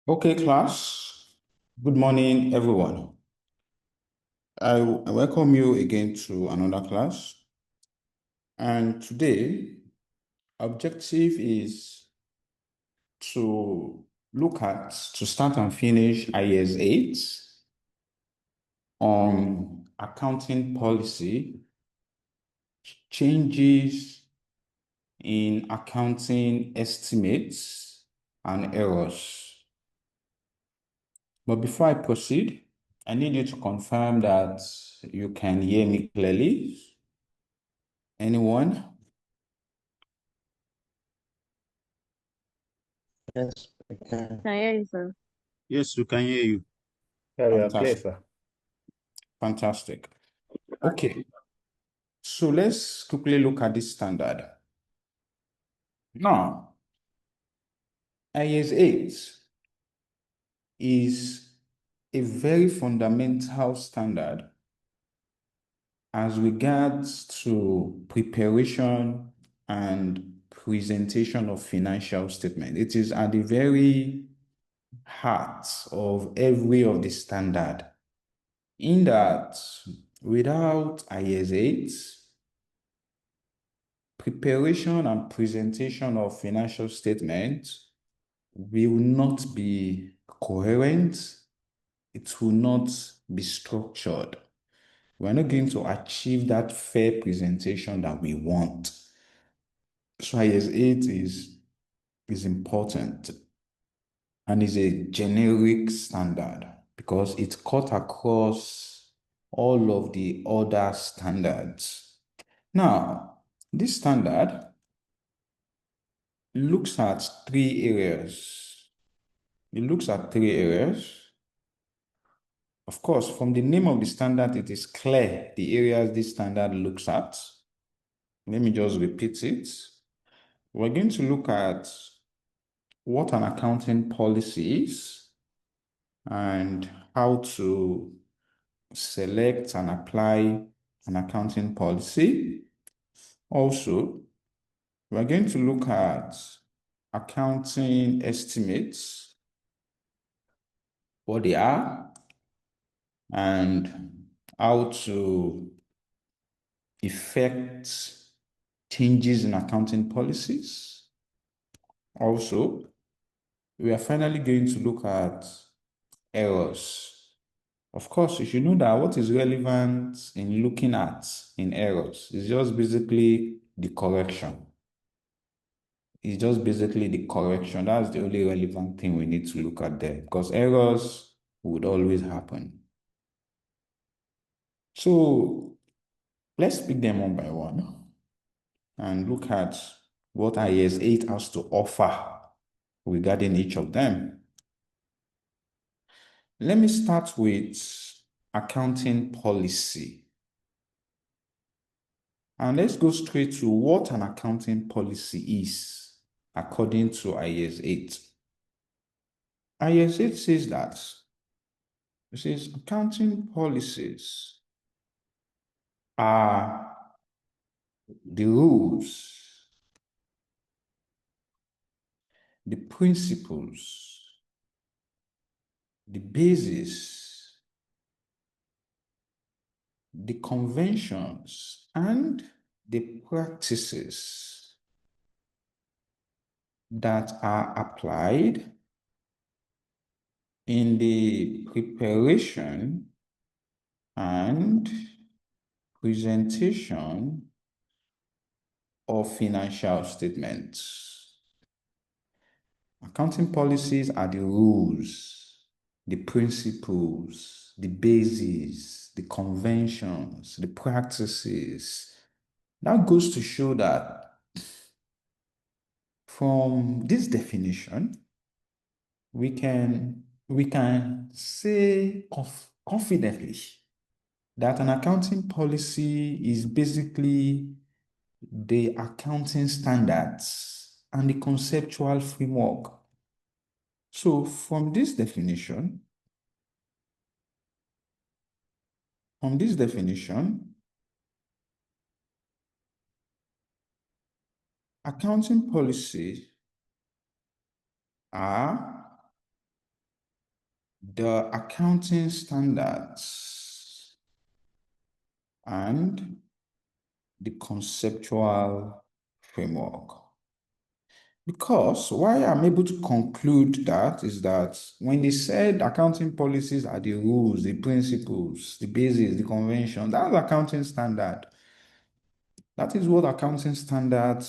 Okay, class. Good morning, everyone. I welcome you again to another class. And today, objective is to to start and finish IAS 8 on accounting policy, changes in accounting estimates and errors. But before I proceed, I need you to confirm that you can hear me clearly. Anyone? Yes, we can. I hear you, sir. Yes, we can hear you. Yeah, you are clear, Fantastic. sir. Fantastic. Okay, so let's quickly look at this standard. Now, IAS 8 is a very fundamental standard as regards to preparation and presentation of financial statement. It is at the very heart of every of the standard, in that without IAS 8, preparation and presentation of financial statements will not be coherent. It will not be structured. We're not going to achieve that fair presentation that we want. So IAS 8 is important and is a generic standard because it cut across all of the other standards. Now, this standard looks at three areas. It looks at three areas. Of course, from the name of the standard, it is clear the areas this standard looks at. Let me just repeat it. We're going to look at what an accounting policy is and how to select and apply an accounting policy. Also, we're going to look at accounting estimates, what they are, and how to effect changes in accounting policies. Also, we are finally going to look at errors. Of course, you should know that what is relevant in looking at in errors is just basically the correction. It's just basically the correction. That's the only relevant thing we need to look at there, because errors would always happen. So let's pick them one by one and look at what IAS 8 has to offer regarding each of them. Let me start with accounting policy. And let's go straight to what an accounting policy is according to IAS 8. IAS 8 says that it says accounting policies are the rules, the principles, the basis, the conventions, and the practices that are applied in the preparation and presentation of financial statements. Accounting policies are the rules, the principles, the bases, the conventions, the practices. That goes to show that from this definition, we can say confidently that an accounting policy is basically the accounting standards and the conceptual framework. So from this definition, accounting policies are the accounting standards and the conceptual framework. Because why I'm able to conclude that is that when they said accounting policies are the rules, the principles, the basis, the convention, that's accounting standard. That is what accounting standard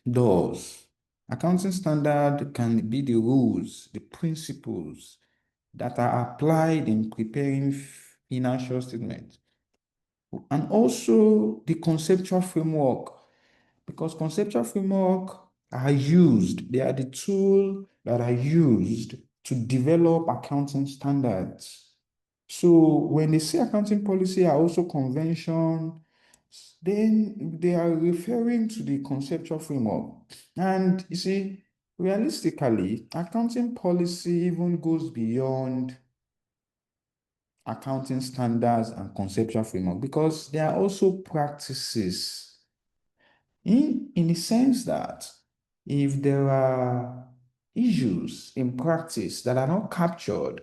does. Accounting standard can be the rules, the principles that are applied in preparing financial statements, and also the conceptual framework, because conceptual framework are used, they are the tool that are used to develop accounting standards. So when they say accounting policy are also convention, then they are referring to the conceptual framework. And you see, realistically, accounting policy even goes beyond accounting standards and conceptual framework because there are also practices in the sense that if there are issues in practice that are not captured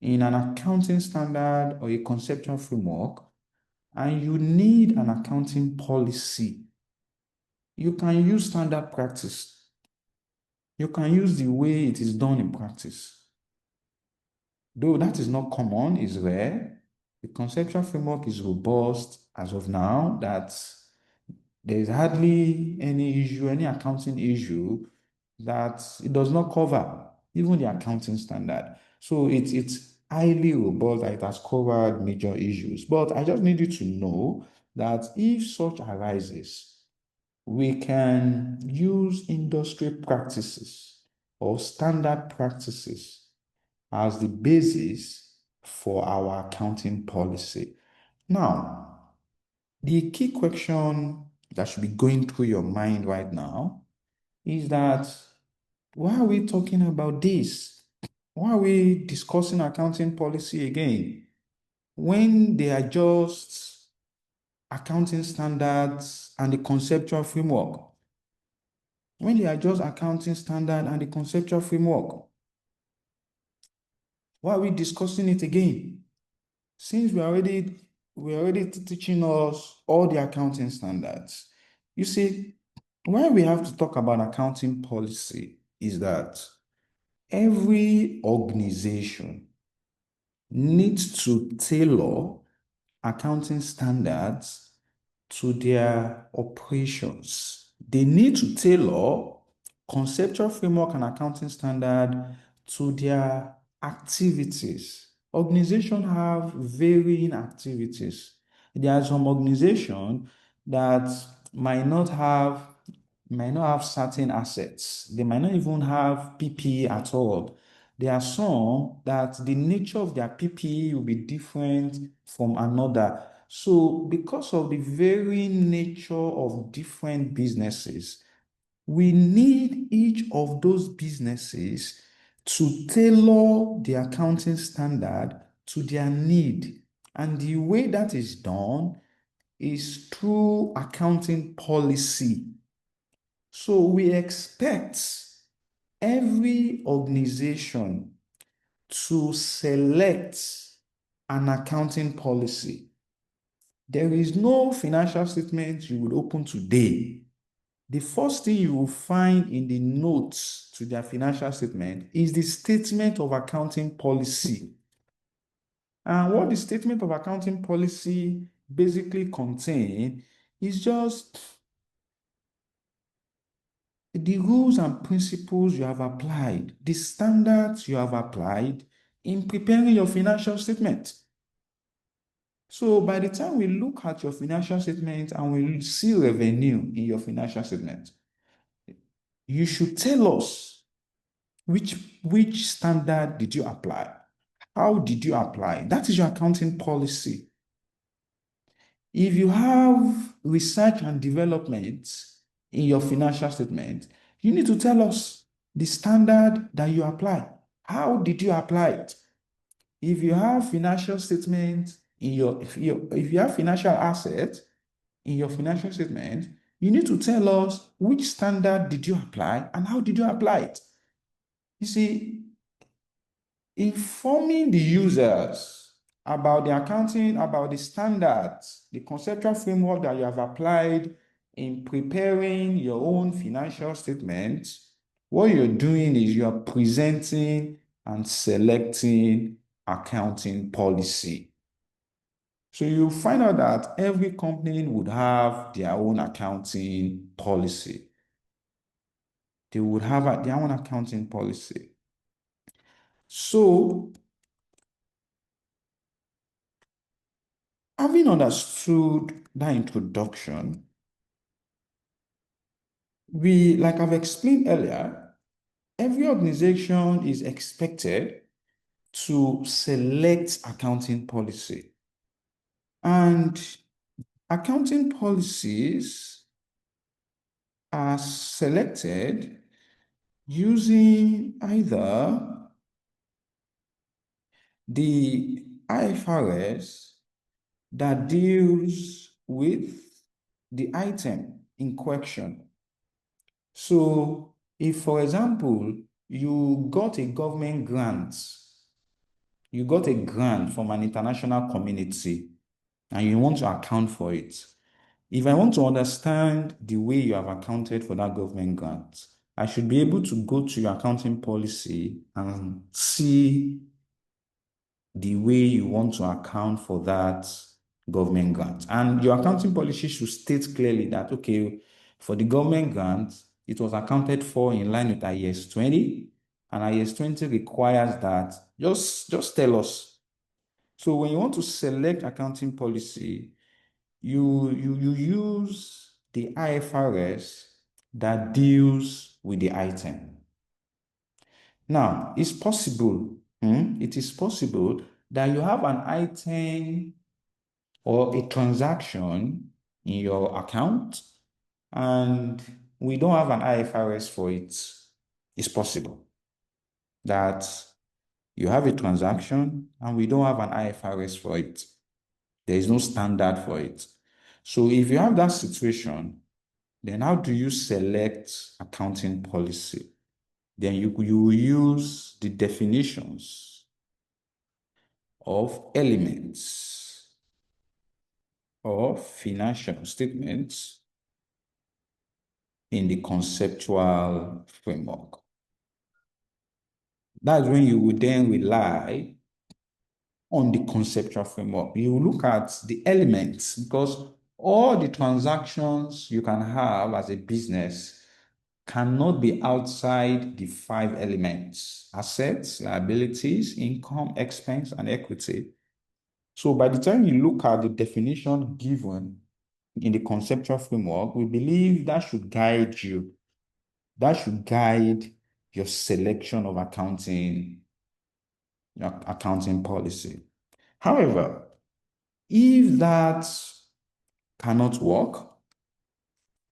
in an accounting standard or a conceptual framework, and you need an accounting policy, you can use standard practice. You can use the way it is done in practice. Though that is not common, it's rare, the conceptual framework is robust as of now, that there is hardly any issue, any accounting issue that it does not cover, even the accounting standard. So it's highly robust, that it has covered major issues. But I just need you to know that if such arises, we can use industry practices or standard practices as the basis for our accounting policy. Now, the key question that should be going through your mind right now is that why are we talking about this? Why are we discussing accounting policy again when they are just accounting standards and the conceptual framework? When they are just accounting standard and the conceptual framework, why are we discussing it again? Since we're already teaching us all the accounting standards. You see, why we have to talk about accounting policy is that every organization needs to tailor accounting standards to their operations. They need to tailor conceptual framework and accounting standard to their activities. Organizations have varying activities. There are some organizations that might not have certain assets. They might not even have PPE at all. There are some that the nature of their PPE will be different from another. So because of the very nature of different businesses, we need each of those businesses to tailor the accounting standard to their need. And the way that is done is through accounting policy. So we expect every organization to select an accounting policy. There is no financial statement you would open today. The first thing you will find in the notes to their financial statement is the statement of accounting policy. And what the statement of accounting policy basically contains is just the rules and principles you have applied, the standards you have applied in preparing your financial statement. So by the time we look at your financial statement and we see revenue in your financial statement, you should tell us which standard did you apply? How did you apply? That is your accounting policy. If you have research and development in your financial statement, you need to tell us the standard that you apply. How did you apply it? If you have financial statement in if you have financial assets in your financial statement, you need to tell us which standard did you apply and how did you apply it. You see, informing the users about the accounting, about the standards, the conceptual framework that you have applied in preparing your own financial statements. What you're doing is you're presenting and selecting accounting policy. So you find out that every company would have their own accounting policy. They would have their own accounting policy. So, having understood that introduction, like I've explained earlier, every organization is expected to select accounting policy. And accounting policies are selected using either the IFRS that deals with the item in question. So if, for example, you got a government grant, you got a grant from an international community and you want to account for it. If I want to understand the way you have accounted for that government grant, I should be able to go to your accounting policy and see the way you want to account for that government grant. And your accounting policy should state clearly that, okay, for the government grant, it was accounted for in line with IAS 20, and IAS 20 requires that, just tell us. So when you want to select accounting policy, you use the IFRS that deals with the item. Now, it's possible, it is possible that you have an item or a transaction in your account and we don't have an IFRS for it. It's possible that you have a transaction and we don't have an IFRS for it. There is no standard for it. So if you have that situation, then how do you select accounting policy? Then you will use the definitions of elements of financial statements in the conceptual framework. That's when you would then rely on the conceptual framework. You look at the elements because all the transactions you can have as a business cannot be outside the 5 elements: assets, liabilities, income, expense, and equity. So by the time you look at the definition given in the conceptual framework, we believe that should guide you. That should guide your selection of your accounting policy. However, if that cannot work,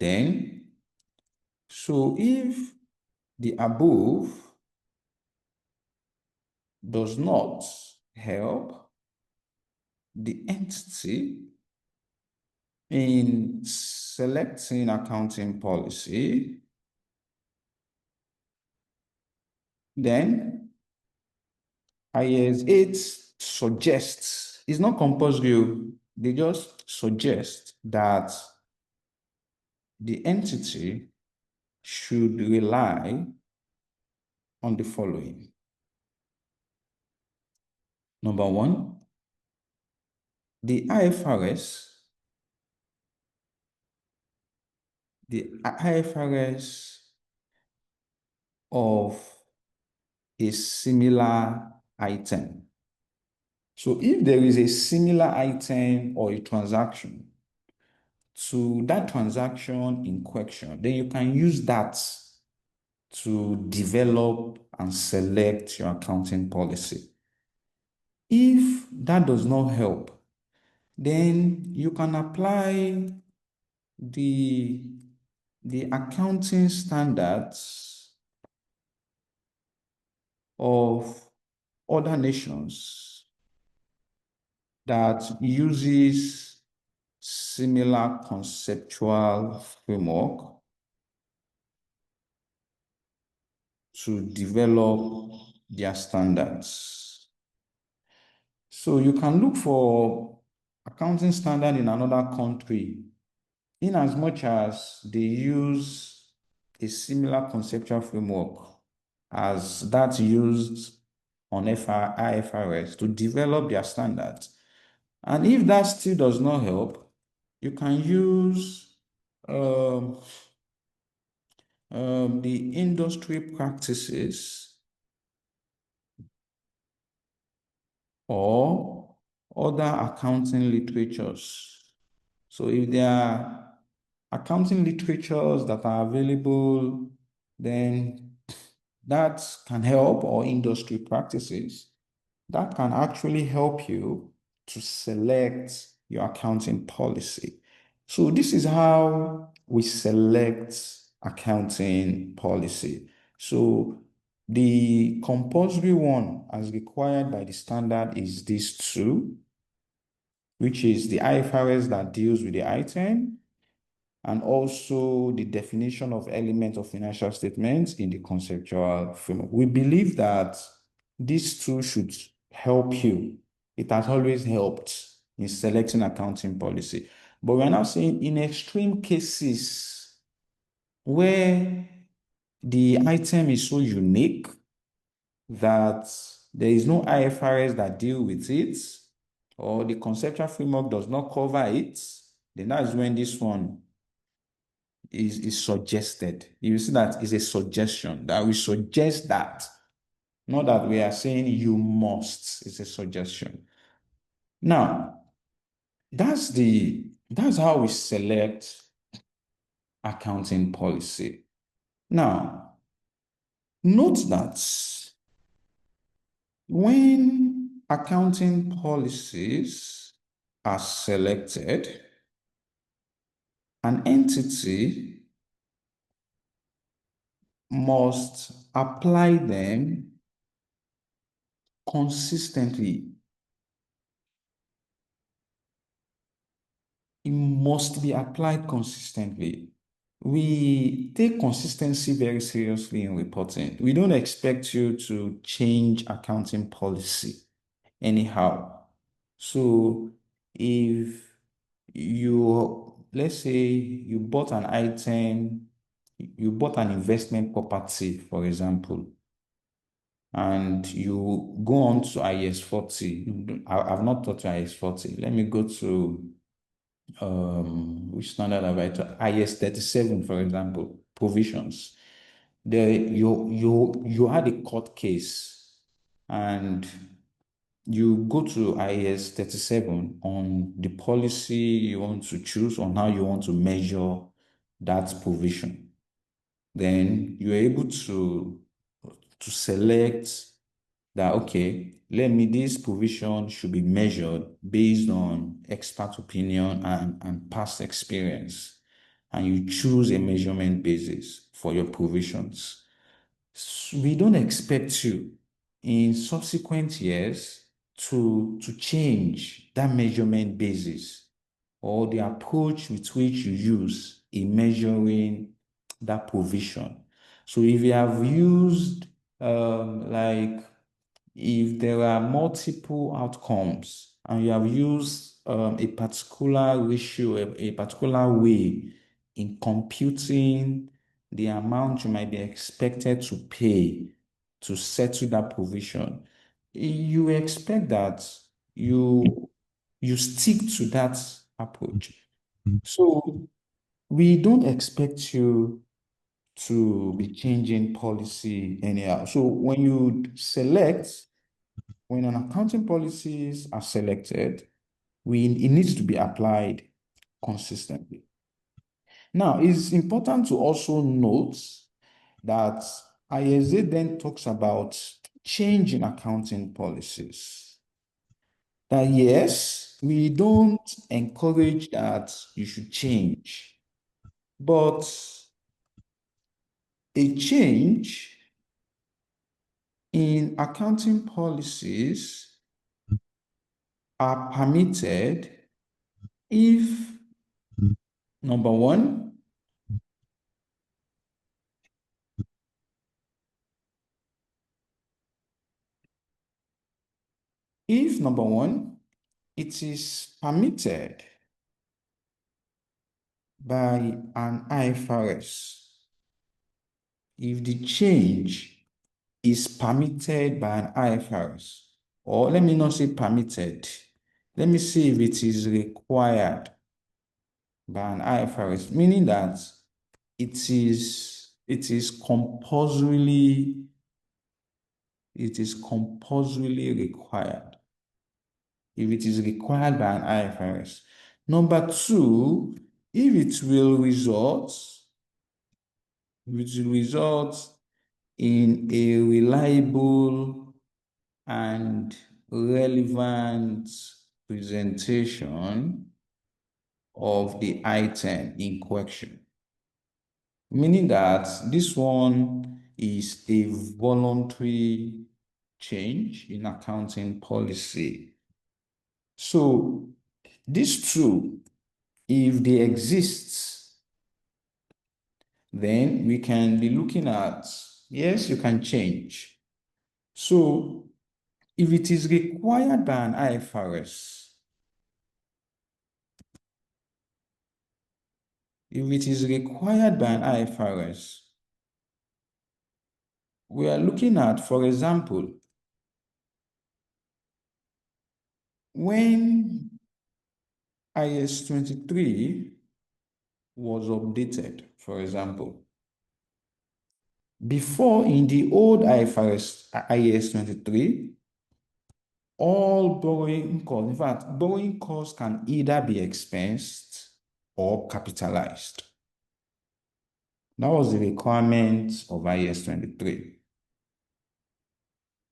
then, so if the above does not help the entity in selecting accounting policy, then IAS 8 suggests, it's not compulsory, they just suggest that the entity should rely on the following. Number one, the IFRS of a similar item. So if there is a similar item or a transaction to that transaction in question, then you can use that to develop and select your accounting policy. If that does not help, then you can apply the accounting standards of other nations that uses similar conceptual framework to develop their standards. So you can look for accounting standard in another country in as much as they use a similar conceptual framework as that used on IFRS to develop their standards. And if that still does not help, you can use the industry practices or other accounting literatures. So if there are accounting literatures that are available, then that can help, or industry practices that can actually help you to select your accounting policy. So this is how we select accounting policy. So the compulsory one as required by the standard is these two, which is the IFRS that deals with the item, and also the definition of elements of financial statements in the conceptual framework. We believe that these two should help you. It has always helped in selecting accounting policy. But we're now saying in extreme cases where the item is so unique that there is no IFRS that deal with it, or the conceptual framework does not cover it, then that is when this one is suggested. You see that is a suggestion, that we suggest that, not that we are saying you must. It's a suggestion. Now, that's how we select accounting policy. Now, note that when accounting policies are selected, an entity must apply them consistently. It must be applied consistently. We take consistency very seriously in reporting. We don't expect you to change accounting policy anyhow. So if let's say you bought an item, you bought an investment property, for example, and you go on to IAS 40. I've not taught you IAS 40. Let me go to which standard have I taught? IAS 37, for example, provisions. There you had a court case and you go to IAS 37 on the policy you want to choose, on how you want to measure that provision. Then you're able to select that, okay, this provision should be measured based on expert opinion and past experience. And you choose a measurement basis for your provisions. So we don't expect you in subsequent years to change that measurement basis or the approach with which you use in measuring that provision. So if you have used like if there are multiple outcomes and you have used a particular ratio, a particular way in computing the amount you might be expected to pay to settle that provision, you expect that you stick to that approach. So we don't expect you to be changing policy anyhow. So when an accounting policies are selected, it needs to be applied consistently. Now, it's important to also note that ISA then talks about changing accounting policies. That yes, we don't encourage that you should change, but a change in accounting policies are permitted if, number one, If number one, it is permitted by an IFRS, if the change is permitted by an IFRS, or let me not say permitted, let me see if it is required by an IFRS, meaning that it is compulsorily required. If it is required by an IFRS. Number two, if it will result in a reliable and relevant presentation of the item in question. Meaning that this one is a voluntary change in accounting policy. So these two, if they exist, then we can be looking at, yes, you can change. So if it is required by an IFRS, we are looking at, for example, when IAS 23 was updated, for example, before in the old IAS 23, all borrowing costs, in fact, borrowing costs can either be expensed or capitalized. That was the requirement of IAS 23.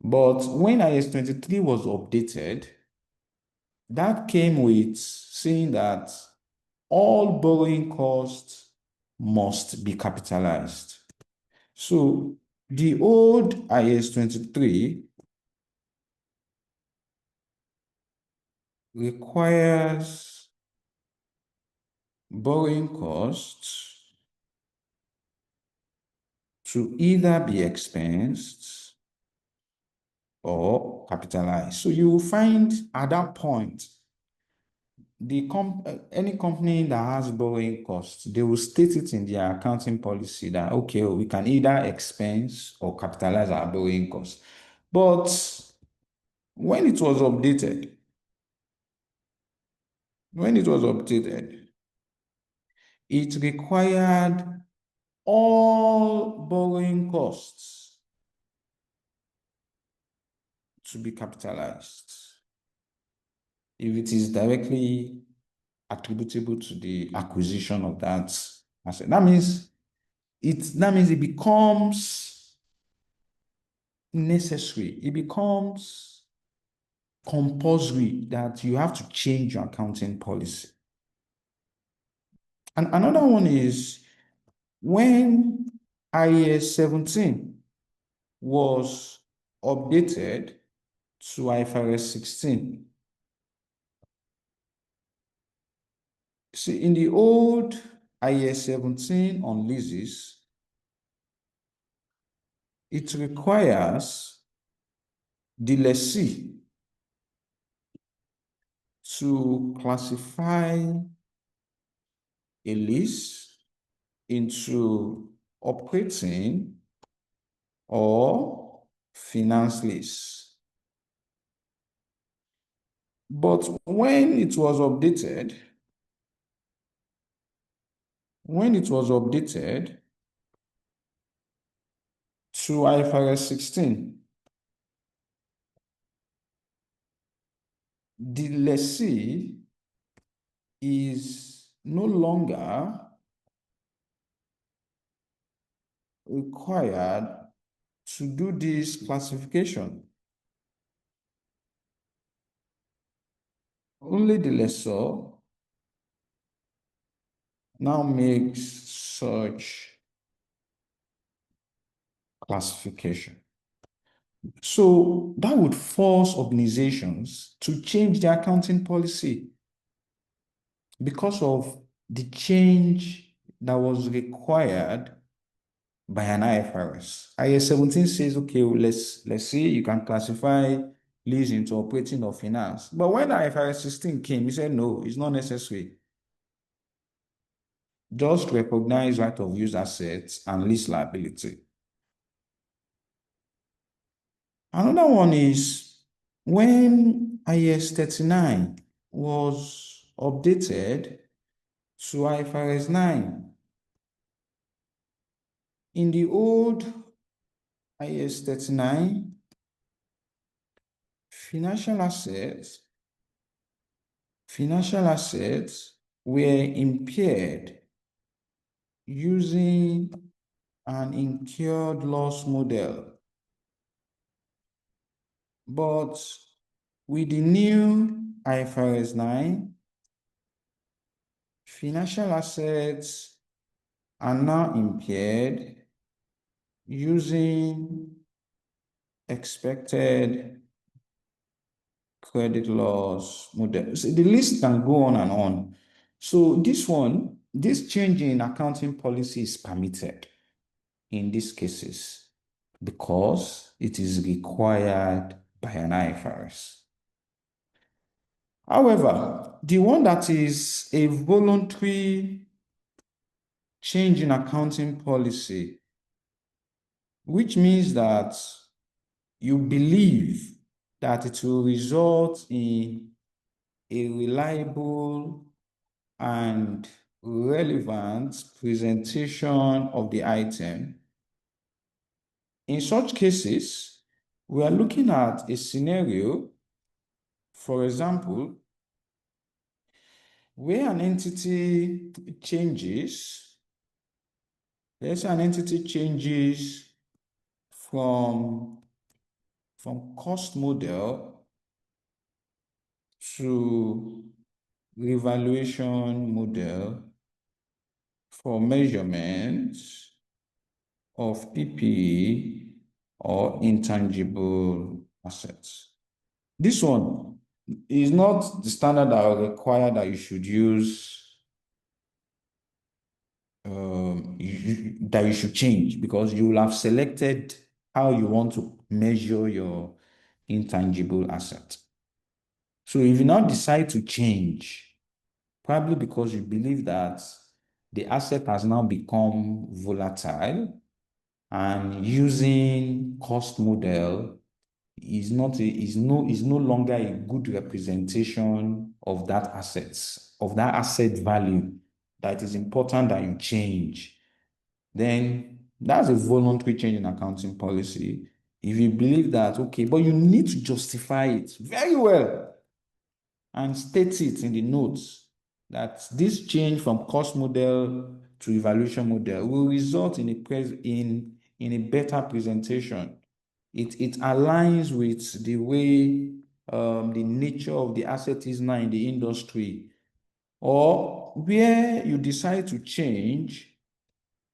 But when IAS 23 was updated, that came with saying that all borrowing costs must be capitalized. So the old IAS 23 requires borrowing costs to either be expensed or capitalized. So you will find at that point, any company that has borrowing costs, they will state it in their accounting policy that, okay, we can either expense or capitalize our borrowing costs. But when it was updated, it required all borrowing costs to be capitalized if it is directly attributable to the acquisition of that asset. That means it becomes necessary. It becomes compulsory that you have to change your accounting policy. And another one is when IAS 17 was updated to IFRS 16. See, in the old IAS 17 on leases, it requires the lessee to classify a lease into operating or finance lease. But when it was updated to IFRS 16, the lessee is no longer required to do this classification. Only the lessor now makes such classification. So that would force organizations to change their accounting policy because of the change that was required by an IFRS. IAS 17 says, okay, let's see, you can classify leads into operating or finance. But when IFRS 16 came, he said, no, it's not necessary. Just recognize right of use assets and lease liability. Another one is when IAS 39 was updated to IFRS 9. In the old IAS 39, financial assets were impaired using an incurred loss model. But with the new IFRS 9, financial assets are now impaired using expected credit loss model. So the list can go on and on. So this change in accounting policy is permitted in these cases because it is required by an IFRS. However, the one that is a voluntary change in accounting policy, which means that you believe that it will result in a reliable and relevant presentation of the item. In such cases, we are looking at a scenario, for example, where an entity changes, let's say an entity changes from cost model to revaluation model for measurements of PPE or intangible assets. This one is not the standard that will require that you should use, that you should change, because you will have selected how you want to measure your intangible asset. So if you now decide to change, probably because you believe that the asset has now become volatile and using cost model is no longer a good representation of that asset value, that is important that you change, then that's a voluntary change in accounting policy. If you believe that, okay, but you need to justify it very well and state it in the notes that this change from cost model to evaluation model will result in a better presentation. It aligns with the way the nature of the asset is now in the industry, or where you decide to change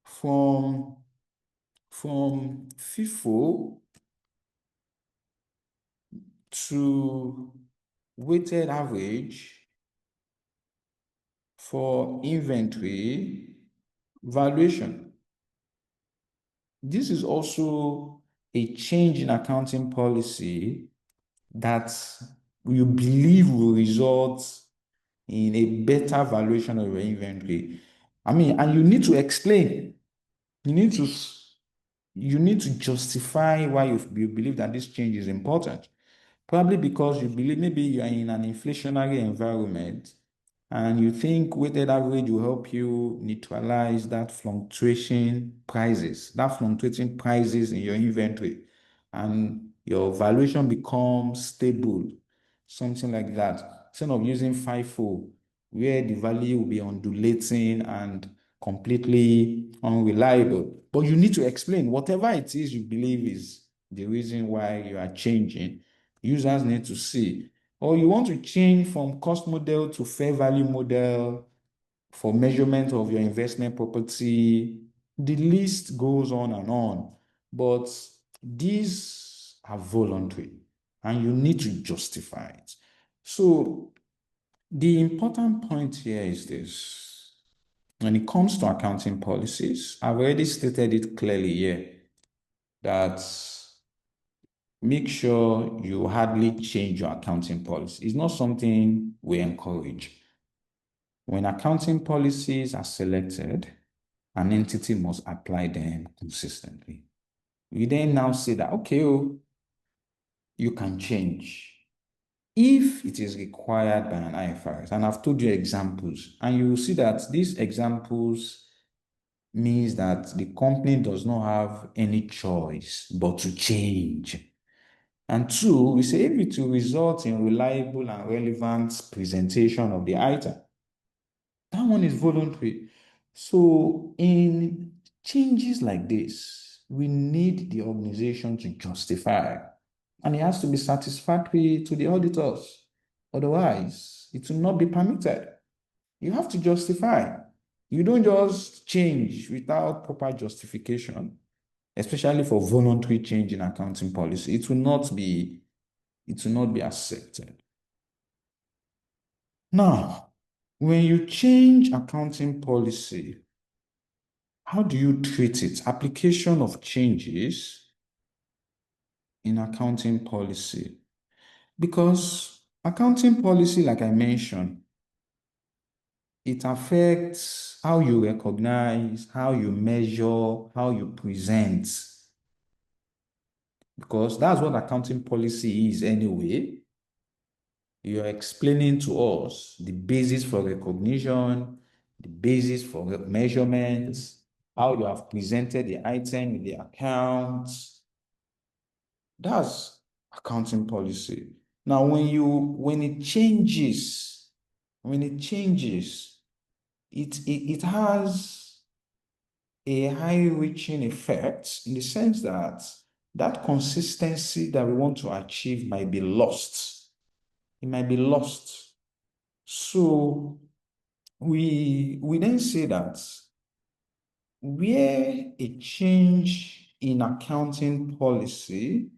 from FIFO to weighted average for inventory valuation. This is also a change in accounting policy that you believe will result in a better valuation of your inventory. I mean, and you need to explain. You need to justify why you believe that this change is important. Probably because you believe maybe you are in an inflationary environment and you think weighted average will help you neutralize that fluctuating prices in your inventory, and your valuation becomes stable, something like that. Instead of using FIFO, where the value will be undulating and completely unreliable. But you need to explain whatever it is you believe is the reason why you are changing. Users need to see. Or you want to change from cost model to fair value model for measurement of your investment property. The list goes on and on. But these are voluntary and you need to justify it. So the important point here is this. When it comes to accounting policies, I've already stated it clearly here that make sure you hardly change your accounting policy. It's not something we encourage. When accounting policies are selected, an entity must apply them consistently. We then now say that, okay, oh, you can change if it is required by an IFRS. And I've told you examples, and you will see that these examples means that the company does not have any choice but to change. And two, we say if it will result in reliable and relevant presentation of the item, that one is voluntary. So in changes like this, we need the organization to justify, and it has to be satisfactory to the auditors. Otherwise, it will not be permitted. You have to justify. You don't just change without proper justification, especially for voluntary change in accounting policy. It will not be accepted. Now, when you change accounting policy, how do you treat it? Application of changes in accounting policy. Because accounting policy, like I mentioned, it affects how you recognize, how you measure, how you present. Because that's what accounting policy is anyway. You're explaining to us the basis for recognition, the basis for measurements, how you have presented the item in the accounts. That's accounting policy. Now, when it changes, it has a high-reaching effect in the sense that that consistency that we want to achieve might be lost. It might be lost. So we then say that where a change in accounting policy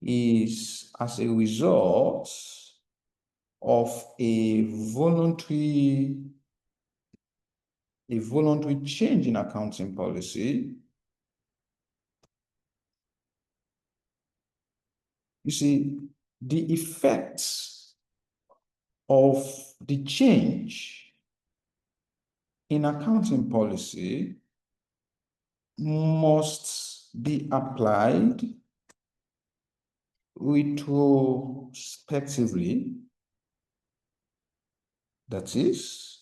is as a result of a voluntary change in accounting policy, you see, the effects of the change in accounting policy must be applied retrospectively. That is,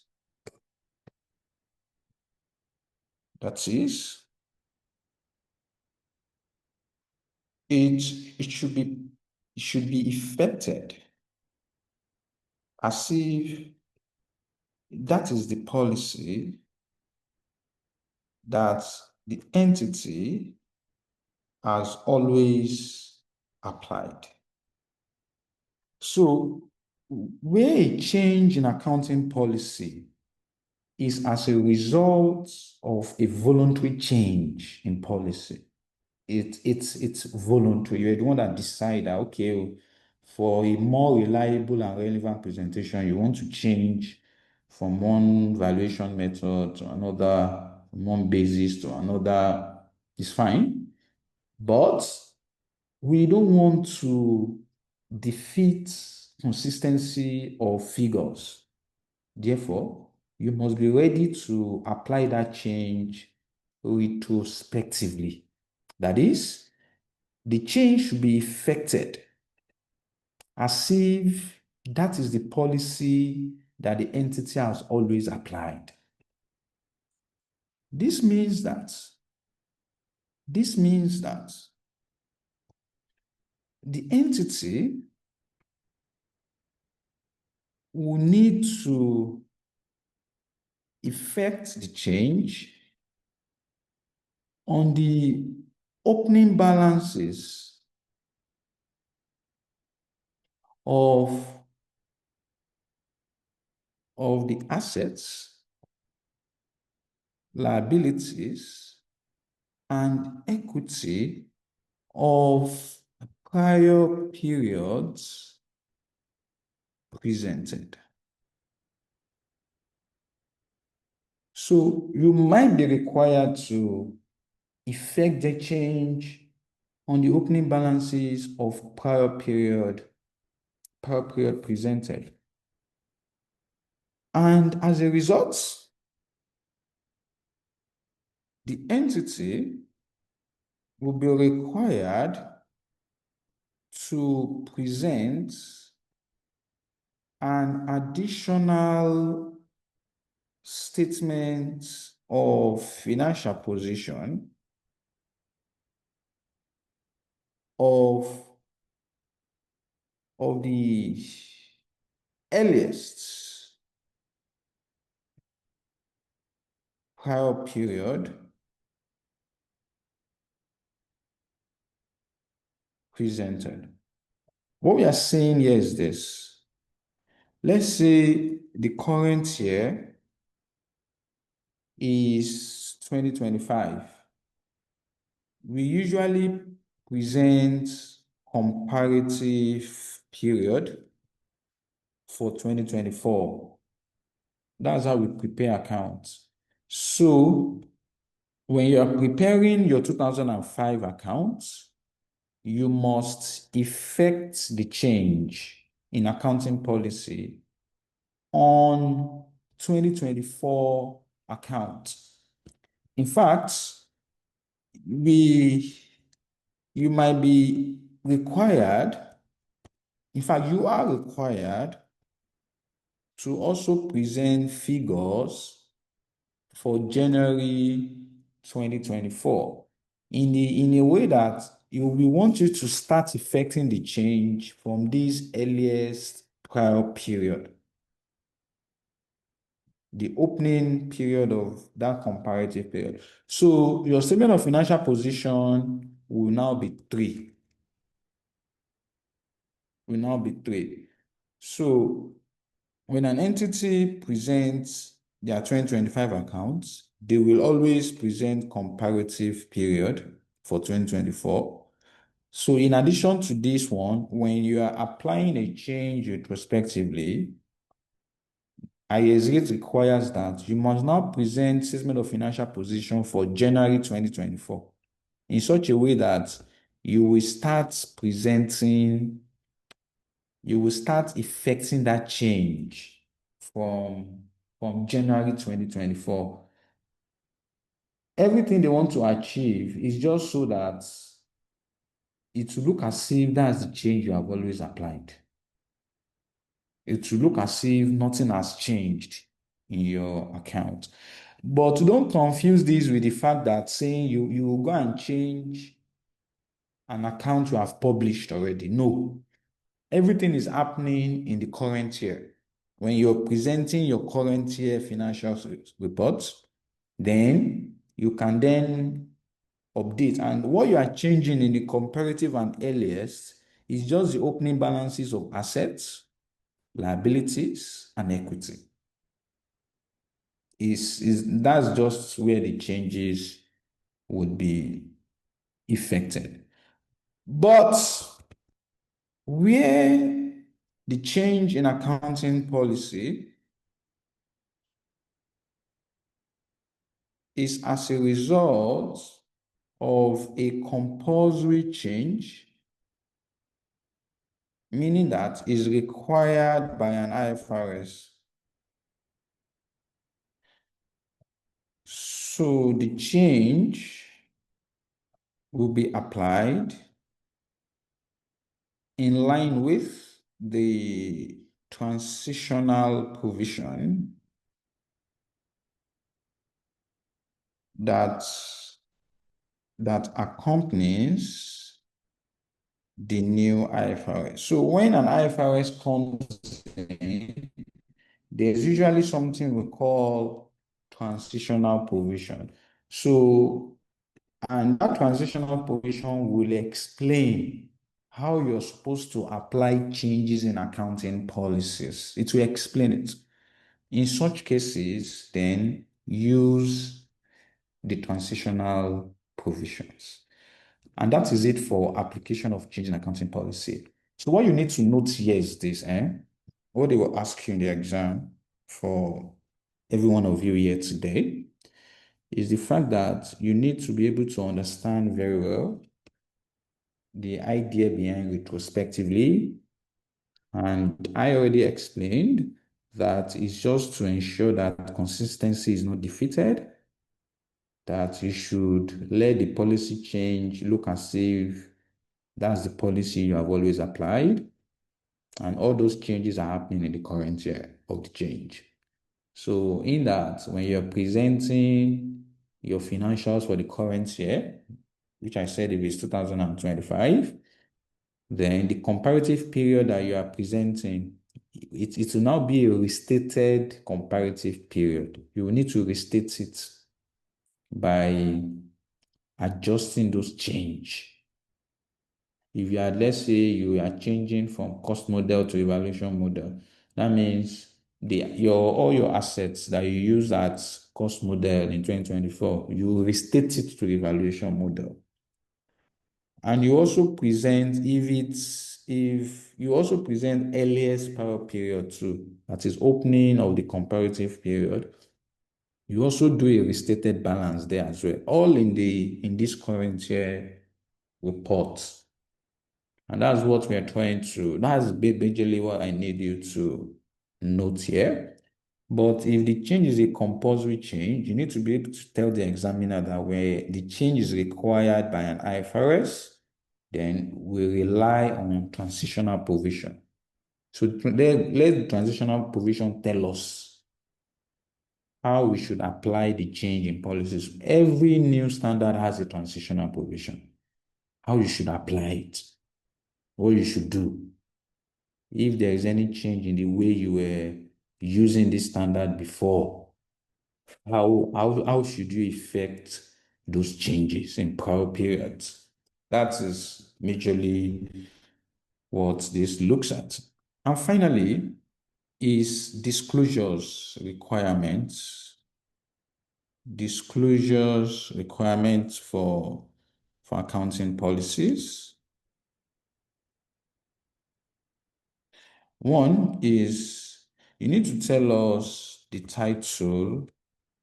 it should be effected as if that is the policy that the entity has always applied. So where a change in accounting policy is as a result of a voluntary change in policy, it's voluntary. You're the one that decide that, okay, for a more reliable and relevant presentation, you want to change from one valuation method to another, from one basis to another. It's fine. But we don't want to defeat consistency of figures. Therefore, you must be ready to apply that change retrospectively. That is, the change should be effected as if that is the policy that the entity has always applied. This means that the entity will need to effect the change on the opening balances of the assets, liabilities, and equity of prior periods presented. So you might be required to effect the change on the opening balances of prior period presented. And as a result, the entity will be required to present an additional statement of financial position of the earliest prior period presented. What we are saying here is this. Let's say the current year is 2025. We usually present comparative period for 2024. That's how we prepare accounts. So when you are preparing your 2005 accounts, you must effect the change in accounting policy on 2024 account. In fact, you might be required, in fact, you are required to also present figures for January 2024 in a way that we want you to start effecting the change from this earliest prior period, the opening period of that comparative period. So your statement of financial position will now be three. So when an entity presents their 2025 accounts, they will always present comparative period for 2024. So in addition to this one, when you are applying a change retrospectively, IAS requires that you must now present statement of financial position for January 2024 in such a way that you will start effecting that change from January 2024. Everything they want to achieve is just so that it will look as if that's the change you have always applied. It will look as if nothing has changed in your account. But don't confuse this with the fact that saying you will go and change an account you have published already. No. Everything is happening in the current year. When you're presenting your current year financial reports, then you can then update. And what you are changing in the comparative and earliest is just the opening balances of assets, liabilities, and equity. That's just where the changes would be effected. But where the change in accounting policy is as a result of a compulsory change, meaning that is required by an IFRS. So the change will be applied in line with the transitional provision that accompanies the new IFRS. So when an IFRS comes in, there's usually something we call transitional provision. So, and that transitional provision will explain how you're supposed to apply changes in accounting policies. It will explain it. In such cases, then use the transitional provisions. And that is it for application of change in accounting policy. So what you need to note here is this, what they will ask you in the exam for every one of you here today is the fact that you need to be able to understand very well the idea behind retrospectively. And I already explained that it's just to ensure that consistency is not defeated, that you should let the policy change look as if that's the policy you have always applied. And all those changes are happening in the current year of the change. So in that, when you're presenting your financials for the current year, which I said if it's 2025, then the comparative period that you are presenting, it will now be a restated comparative period. You will need to restate it by adjusting those change. If you are, let's say you are changing from cost model to evaluation model, that means all your assets that you use at cost model in 2024, you restate it to evaluation model. And you also present if you also present earliest power period too, that is opening of the comparative period, you also do a restated balance there as well, all in this current year report. And that's what that's basically what I need you to note here. But if the change is a compulsory change, you need to be able to tell the examiner that where the change is required by an IFRS, then we rely on transitional provision. So let the transitional provision tell us how we should apply the change in policies. Every new standard has a transitional provision, how you should apply it, what you should do. If there is any change in the way you were using this standard before, how should you effect those changes in prior periods? That is majorly what this looks at. And finally, is disclosures requirements. Disclosures requirements for accounting policies. One is you need to tell us the title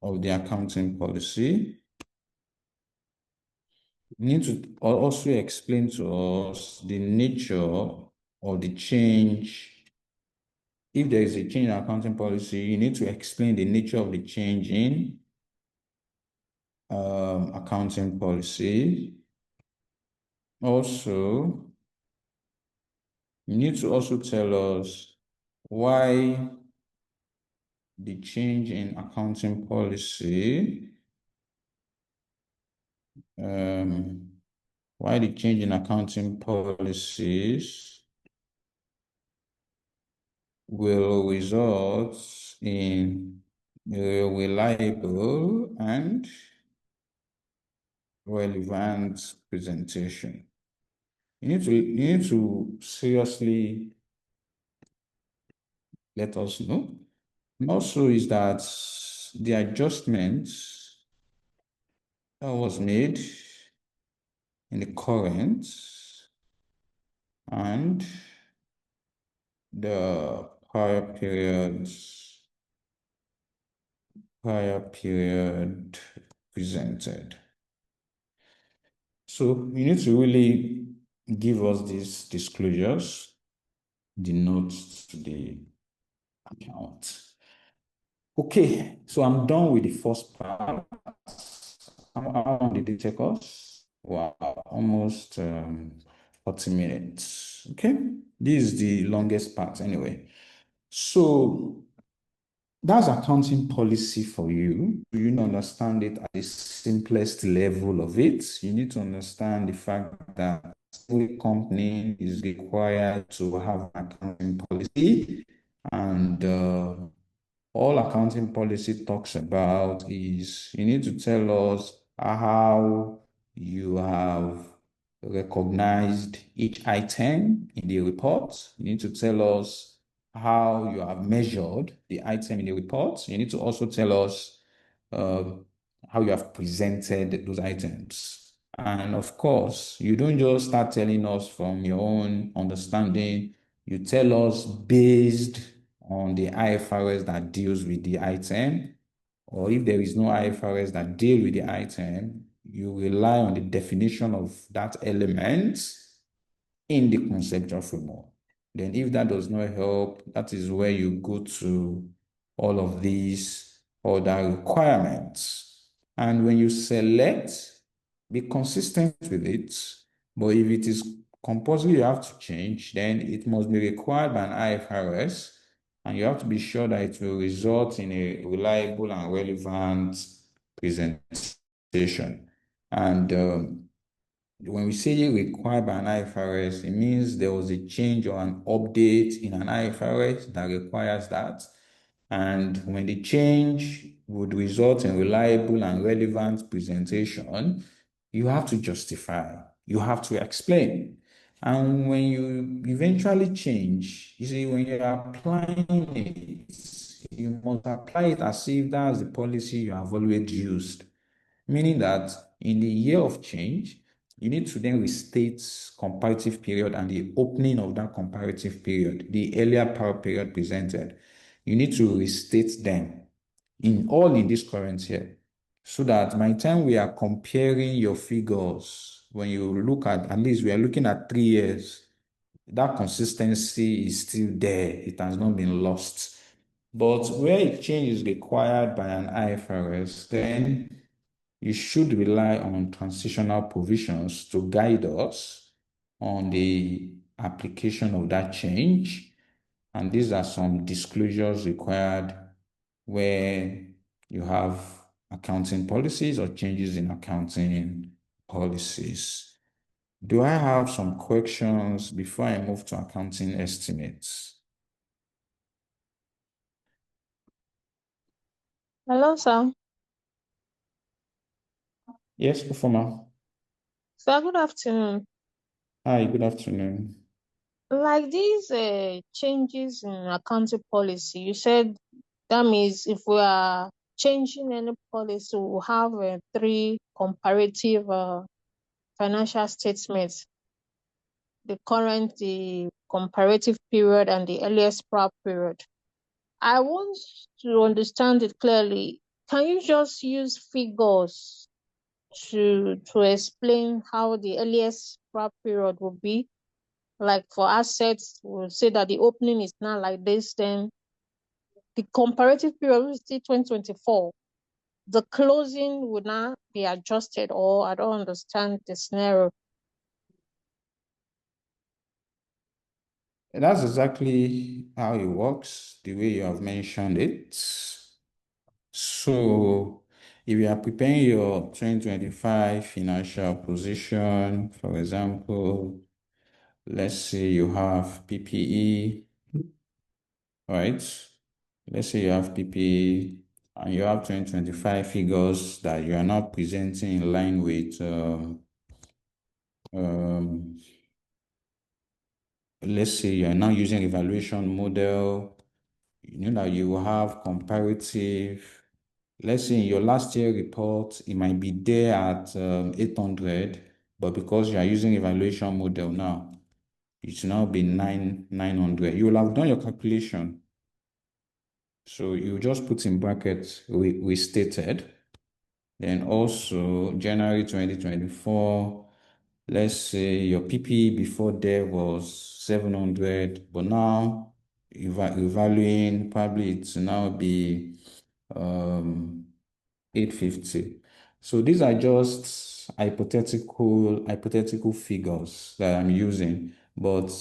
of the accounting policy. You need to also explain to us the nature of the change. If there is a change in accounting policy, you need to explain the nature of the change in accounting policy. Also, you need to also tell us why the change in accounting policy, why the change in accounting policies will result in a reliable and relevant presentation. You need to seriously let us know. And also is that the adjustments that was made in the current and the prior period presented. So you need to really give us these disclosures, the notes to the account. Okay, so I'm done with the first part. How long did it take us? Wow, almost 40 minutes. Okay, this is the longest part anyway. So that's accounting policy for you. You need to understand it at the simplest level of it. You need to understand the fact that every company is required to have an accounting policy, and all accounting policy talks about is you need to tell us how you have recognized each item in the report. You need to tell us how you have measured the item in the report. You need to also tell us uh, how you have presented those items. And of course, you don't just start telling us from your own understanding. You tell us based on the IFRS that deals with the item, or if there is no IFRS that deal with the item, you rely on the definition of that element in the conceptual framework. Then if that does not help, that is where you go to all of these other requirements. And when you select, be consistent with it. But if it is compulsory, you have to change, then it must be required by an IFRS, and you have to be sure that it will result in a reliable and relevant presentation. And when we say required by an IFRS, it means there was a change or an update in an IFRS that requires that. And when the change would result in reliable and relevant presentation, you have to justify, you have to explain. And when you eventually change, you see, when you're applying it, you must apply it as if that's the policy you have always used. Meaning that in the year of change, you need to then restate comparative period and the opening of that comparative period, the earlier power period presented. You need to restate them in this current year, so that by the time we are comparing your figures, when you look at least we are looking at 3 years, that consistency is still there. It has not been lost. But where a change is required by an IFRS, then you should rely on transitional provisions to guide us on the application of that change. And these are some disclosures required where you have accounting policies or changes in accounting policies. Do I have some questions before I move to accounting estimates? Hello, sir. Yes, performer. Sir, good afternoon. Hi, good afternoon. Like these changes in accounting policy, you said that means if we are changing any policy, we'll have three comparative financial statements: the current, the comparative period, and the earliest prior period. I want to understand it clearly. Can you just use figures to explain how the earliest prior period will be? Like for assets, we'll say that the opening is not like this, then the comparative period is still 2024. The closing would not be adjusted, or I don't understand the scenario. That's exactly how it works, the way you have mentioned it. So, if you are preparing your 2025 financial position, for example, let's say you have PPE, right? Let's say you have PPE and you have 2025 figures that you are not presenting in line with let's say you are now using evaluation model, you know that you will have comparative. Let's say in your last year report, it might be there at 800, but because you are using evaluation model now, it should now be 900. You will have done your calculation. So you just put in brackets restated. Then also January 2024, let's say your PPE before there was 700, but now revaluing, probably it's now be 850. So these are just hypothetical figures that I'm using. But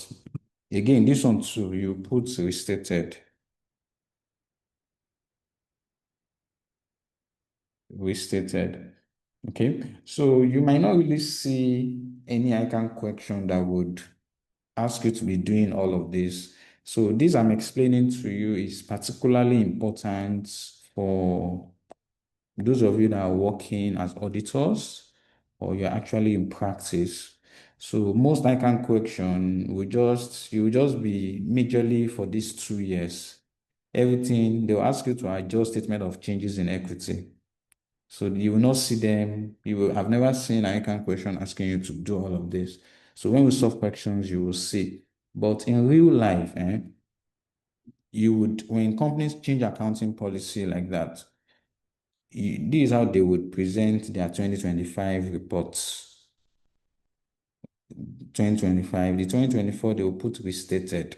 again, this one too, you put restated. Okay, so you might not really see any ICAN question that would ask you to be doing all of this. So this I'm explaining to you is particularly important for those of you that are working as auditors or you're actually in practice. So most ICAN question you will just be majorly for these 2 years. Everything, they'll ask you to adjust statement of changes in equity. So you will not see them, I've never seen an ICAN question asking you to do all of this. So when we solve questions, you will see. But in real life, when companies change accounting policy like that, this is how they would present their 2025 reports. 2025. The 2024, they will put restated.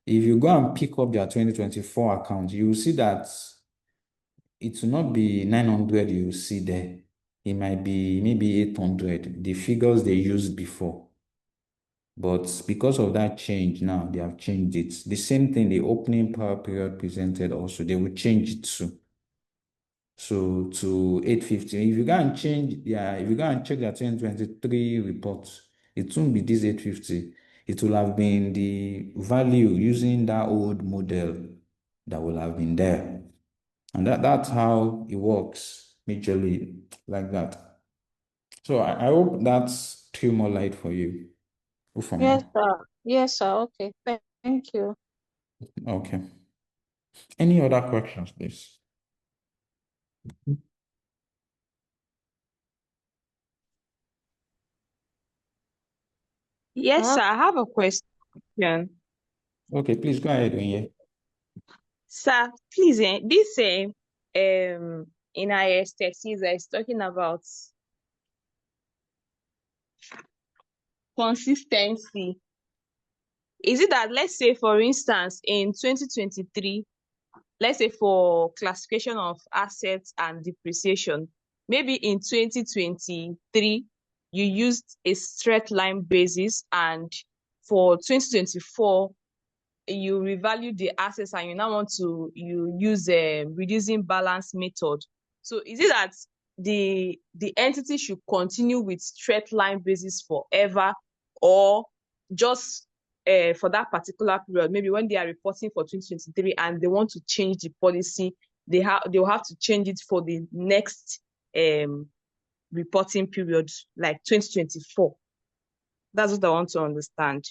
If you go and pick up their 2024 account, you will see that it will not be 900 you will see there. It might be maybe 800, the figures they used before. But because of that change now, they have changed it. The same thing the opening power period presented also, they will change it too. So to 850. If you go and if you go and check their 2023 reports, it won't be this 850. It will have been the value using that old model that will have been there. And that's how it works majorly like that. So I hope that's threw more light for you. Yes, sir. Yes, sir. Okay. Thank you. Okay. Any other questions, please? Yes, sir. I have a question. Okay, please go ahead, Winnie. Sir, please, this in IAS 30 is talking about consistency. Is it that, let's say, for instance, in 2023, let's say for classification of assets and depreciation, maybe in 2023, you used a straight line basis, and for 2024, you revalue the assets and you now want to use a reducing balance method. So is it that the entity should continue with straight line basis forever, or just for that particular period, maybe when they are reporting for 2023 and they want to change the policy, they'll have to change it for the next reporting period, like 2024? That's what I want to understand.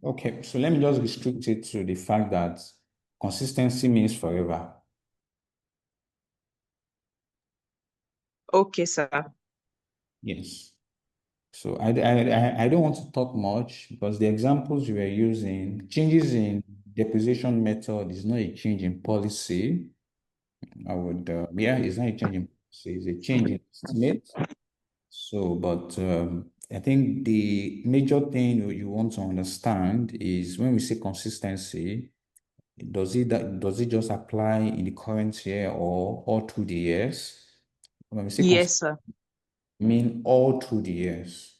Okay, so let me just restrict it to the fact that consistency means forever. Okay, sir. Yes. So I don't want to talk much because the examples you were using, changes in depreciation method is not a change in policy. It's not a change in policy, it's a change in estimate. So, but I think the major thing you want to understand is when we say consistency, does it just apply in the current year or all through the years? When we say Yes, sir. mean all through the years.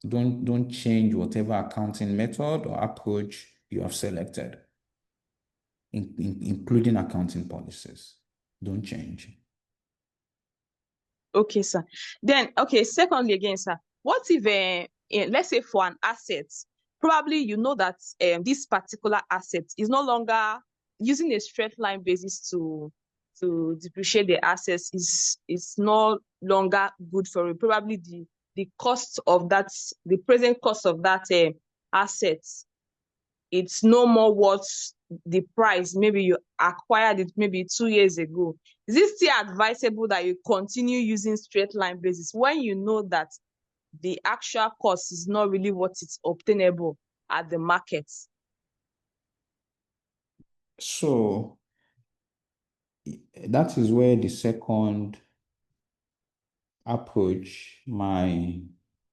Don't change whatever accounting method or approach you have selected, including accounting policies. Don't change. Okay, sir. Then, okay, secondly again, sir, what if, let's say for an asset, probably you know that this particular asset is no longer using a straight line basis to depreciate the assets is no longer good for it. Probably the cost of that, the present cost of that asset, it's no more worth the price. Maybe you acquired it maybe 2 years ago. Is it still advisable that you continue using straight line basis when you know that the actual cost is not really what it's obtainable at the market? So that is where the second approach might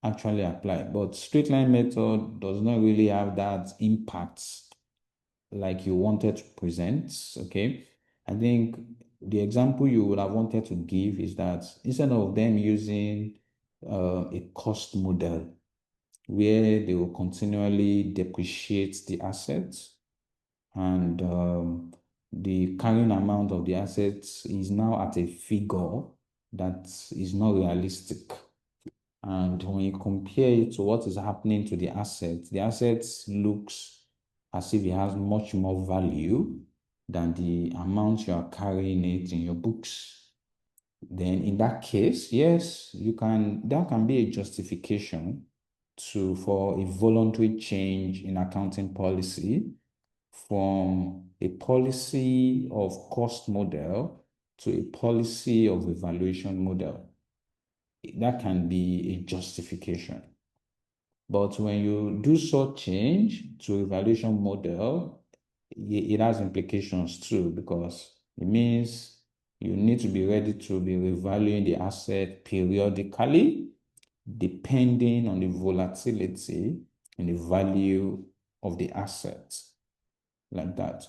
actually apply. But straight line method does not really have that impact like you wanted to present. Okay. I think the example you would have wanted to give is that instead of them using a cost model where they will continually depreciate the assets and the carrying amount of the assets is now at a figure that is not realistic. And when you compare it to what is happening to the assets looks as if it has much more value than the amount you are carrying it in your books. Then in that case, yes, that can be a justification for a voluntary change in accounting policy from a policy of cost model to a policy of evaluation model. That can be a justification. But when you do such change to evaluation model, it has implications too, because it means you need to be ready to be revaluing the asset periodically. depending on the volatility in the value of the asset, like that.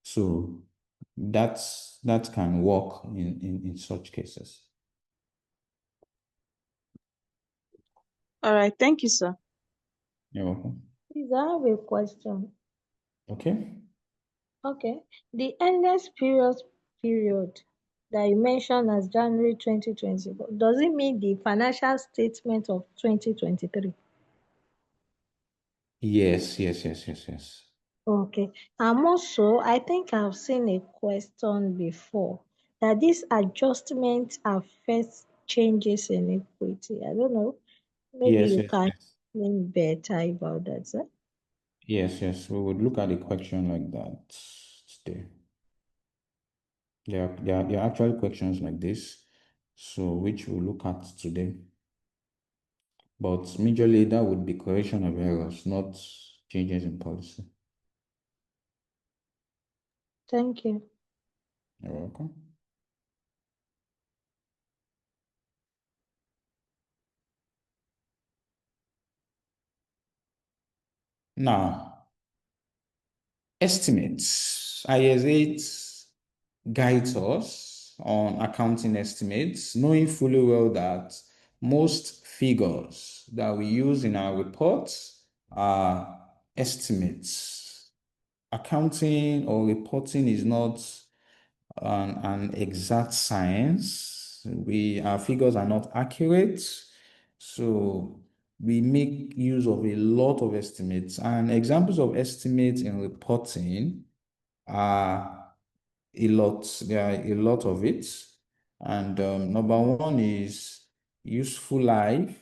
So that can work in such cases. All right, thank you, sir. You're welcome. Please, I have a question. Okay. Okay. The endless period that you mentioned as January 2020, does it mean the financial statement of 2023? Yes. Okay. And also, I think I've seen a question before that this adjustment affects changes in equity. I don't know. Maybe Yes. you can explain better about that, sir. Yes. We would look at the question like that today. There are actually questions like this, so which we'll look at today. But majorly that would be correction of errors, not changes in policy. Thank you. You're welcome. Now, estimates. IAS 8 guides us on accounting estimates, knowing fully well that most figures that we use in our reports are estimates. Accounting or reporting is not an exact science. Our figures are not accurate. So we make use of a lot of estimates, and examples of estimates in reporting are a lot. There are a lot of it. And number one is useful life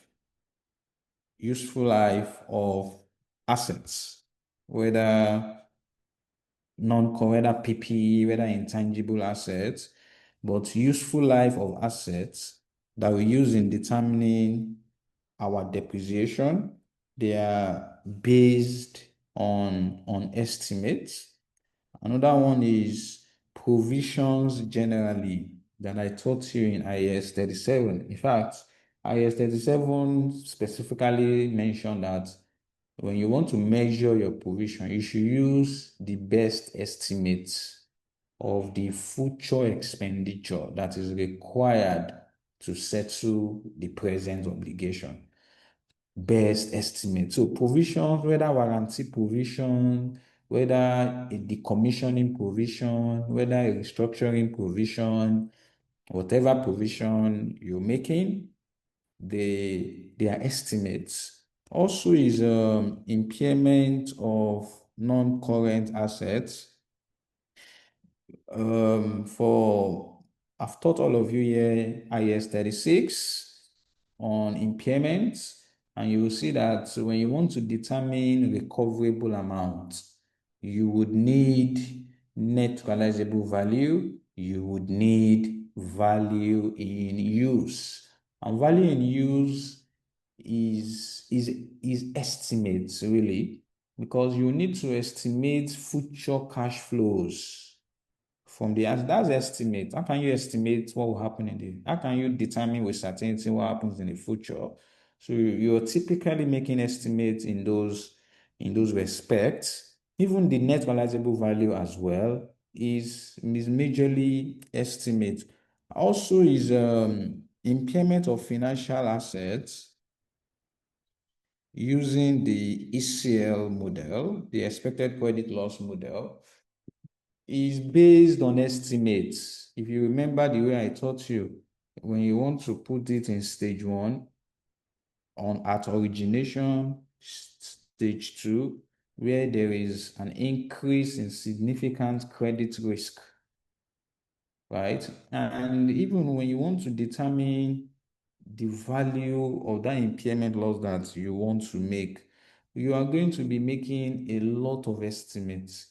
of assets, whether whether PPE, whether intangible assets, but useful life of assets that we use in determining our depreciation. They are based on estimates. Another one is provisions generally that I taught you in IAS 37. In fact, IAS 37 specifically mentioned that when you want to measure your provision, you should use the best estimates of the future expenditure that is required to settle the present obligation. Best estimate. So provisions, whether warranty provision, whether a decommissioning provision, whether a restructuring provision, whatever provision you're making, they are estimates. Also is impairment of non-current assets. I've taught all of you here IAS 36 on impairments, and you will see that when you want to determine recoverable amount, you would need net realizable value, you would need value in use. And value in use is estimates really, because you need to estimate future cash flows from that's estimate. How can you estimate what will happen how can you determine with certainty what happens in the future? So you're typically making estimates in those respects. Even the net realizable value as well is majorly estimate. Also is impairment of financial assets using the ECL model, the expected credit loss model, is based on estimates. If you remember the way I taught you, when you want to put it in stage 1, at origination, stage 2, where there is an increase in significant credit risk, right? And even when you want to determine the value of that impairment loss that you want to make, you are going to be making a lot of estimates,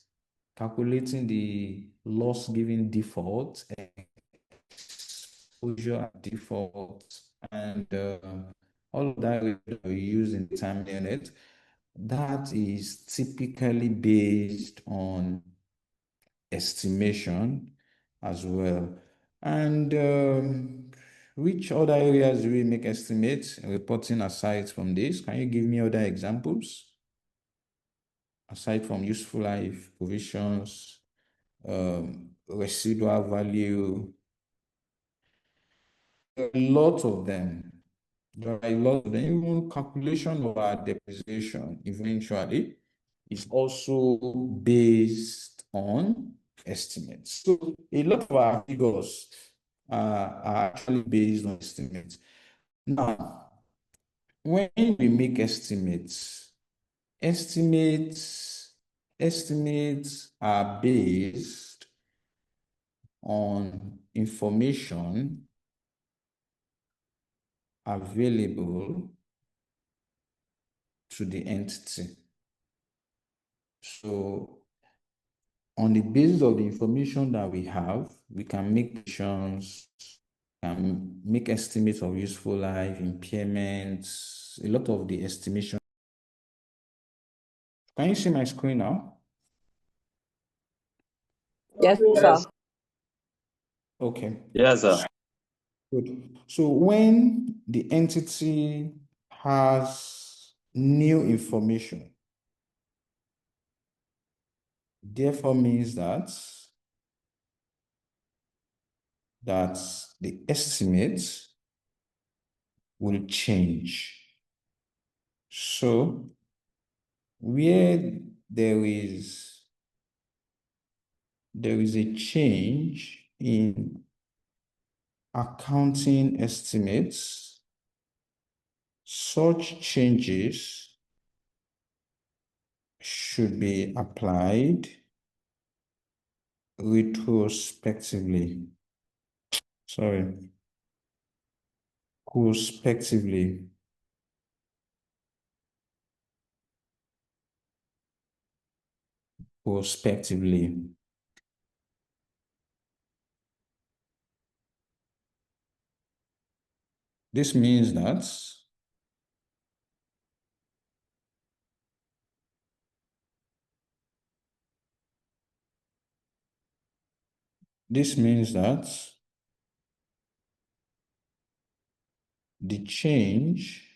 calculating the loss given default, exposure at default, and all of that we use in determining it. That is typically based on estimation as well. And Which other areas do we make estimates reporting aside from this? Can you give me other examples? Aside from useful life, provisions, residual value, a lot of them. There are a lot of them. Even calculation of our depreciation eventually is also based on estimates. So a lot of our figures are actually based on estimates. Now, when we make estimates are based on information available to the entity. So on the basis of the information that we have, we can make decisions, can make estimates of useful life, impairments, a lot of the estimation. Can you see my screen now? Yes, Yes. sir. Okay. Yes, sir. Good. So when the entity has new information, therefore means that the estimate will change. So where there is a change in accounting estimates, such changes should be applied retrospectively. Sorry, prospectively. Prospectively. This means that the change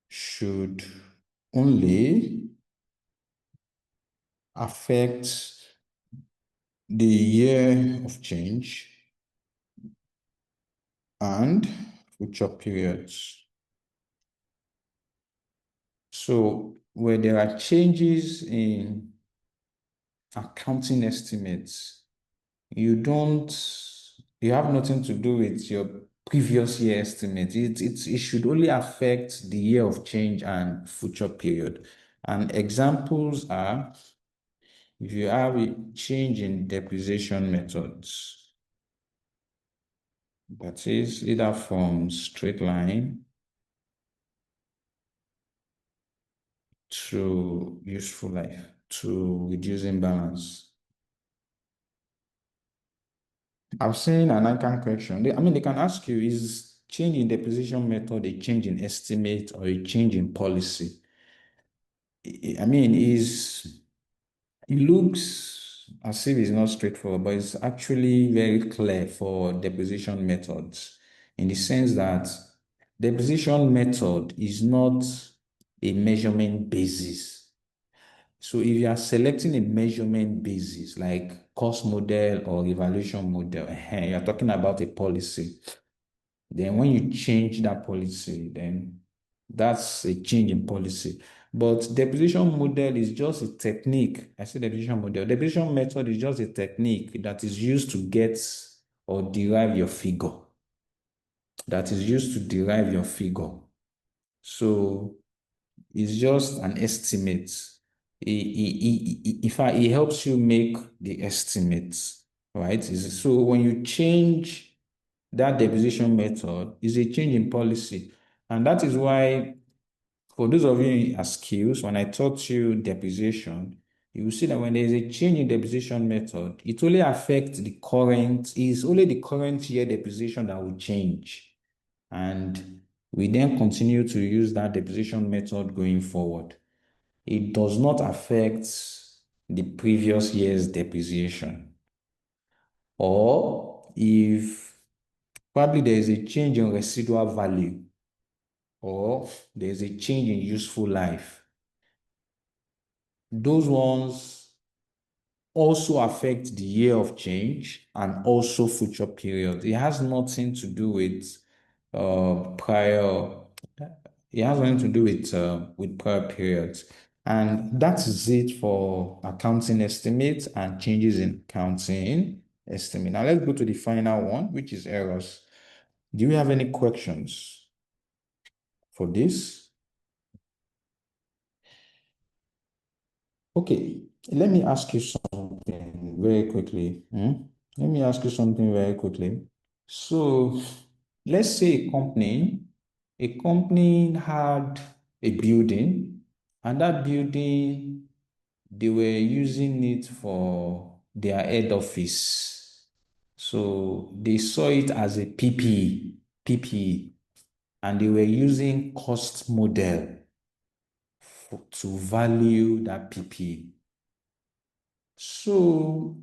should only affect the year of change and future periods. So where there are changes in accounting estimates, you have nothing to do with your previous year estimate. It should only affect the year of change and future period. And examples are if you have a change in depreciation methods, that is either from straight line to useful life to reducing balance. I've seen an ICAN question. They can ask you, is change in depreciation method a change in estimate or a change in policy? It looks as if it's not straightforward, but it's actually very clear for depreciation methods in the sense that depreciation method is not a measurement basis. So if you are selecting a measurement basis like cost model or evaluation model, you're talking about a policy. Then when you change that policy, then that's a change in policy. But depreciation model is just a technique. I say depreciation model. Depreciation method is just a technique that is used to get or derive your figure. That is used to derive your figure. So it's just an estimate. In fact, it helps you make the estimates, right? So when you change that depreciation method, is a change in policy. And that is why, for those of you as skills, when I taught you depreciation, you will see that when there is a change in depreciation method, it only affects it's only the current year depreciation that will change. And we then continue to use that depreciation method going forward. It does not affect the previous year's depreciation. Or if Probably there is a change in residual value, or there is a change in useful life. Those ones also affect the year of change and also future periods. It has nothing to do with prior. It has nothing to do with prior periods. And that is it for accounting estimates and changes in accounting estimate. Now let's go to the final one, which is errors. Do you have any questions for this? Okay, let me ask you something very quickly. Let me ask you something very quickly. So let's say a company had a building, and that building, they were using it for their head office. So they saw it as a PPE, and they were using cost model to value that PPE. So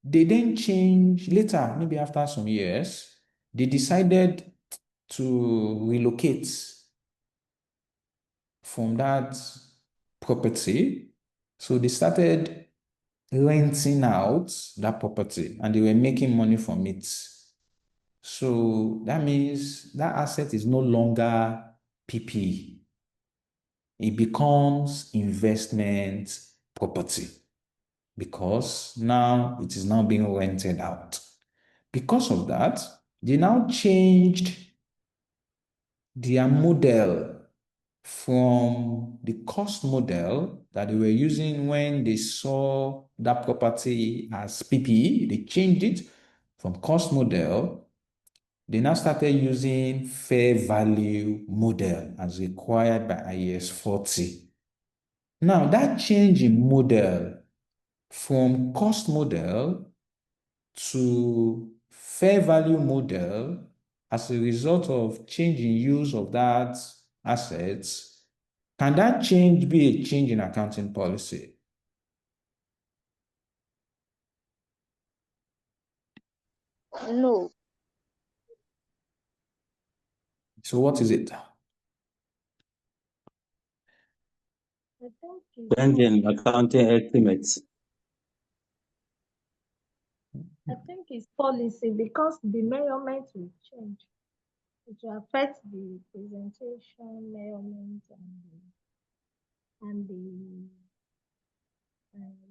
they then change later, maybe after some years, they decided to relocate from that property. So they started renting out that property and they were making money from it. So that means that asset is no longer PP. It becomes investment property because now it is now being rented out. Because of that, they now changed their model from the cost model that they were using when they saw that property as PPE. They changed it from cost model. They now started using fair value model as required by IAS 40. Now, that change in model from cost model to fair value model as a result of change in use of that assets, can that change be a change in accounting policy? No. So what is it? I think Changing accounting estimates. it's policy because the measurement will change. It will affect the presentation, measurement, and the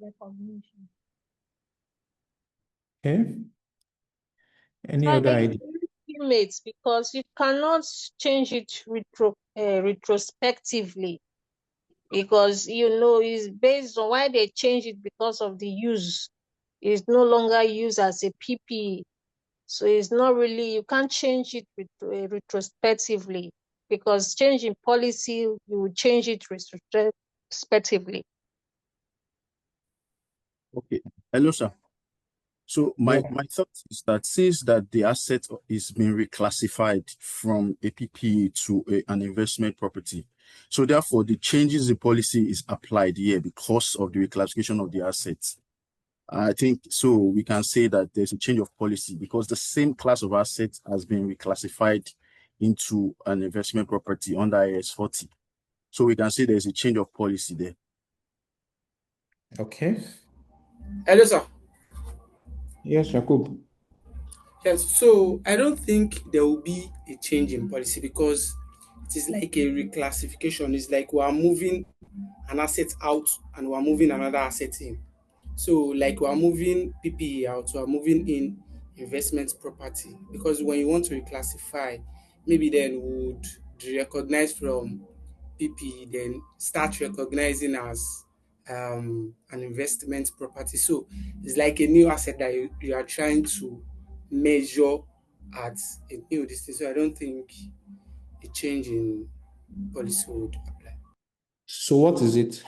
recognition. Okay. Any So I other think idea? it's estimates because you cannot change it retrospectively because it's based on why they change it because of the use. It's no longer used as a PPE. So it's not really, you can't change it retrospectively because changing policy, you will change it retrospectively. Okay. Hello, sir. So my Yeah. thought is that since that the asset is being reclassified from a PPE to an investment property, so therefore the changes in policy is applied here because of the reclassification of the assets. I think so we can say that there's a change of policy because the same class of assets has been reclassified into an investment property under IAS 40. So we can say there's a change of policy there. Okay. Hello, sir. Yes, Jacob. Yes, so I don't think there will be a change in policy because it is like a reclassification. It's like we are moving an asset out and we are moving another asset in. So, like we are moving PPE out, we are moving in investment property because when you want to reclassify, maybe then would recognize from PPE, then start recognizing as an investment property. So it's like a new asset that you are trying to measure at a new distance. So I don't think a change in policy would apply. So what is it?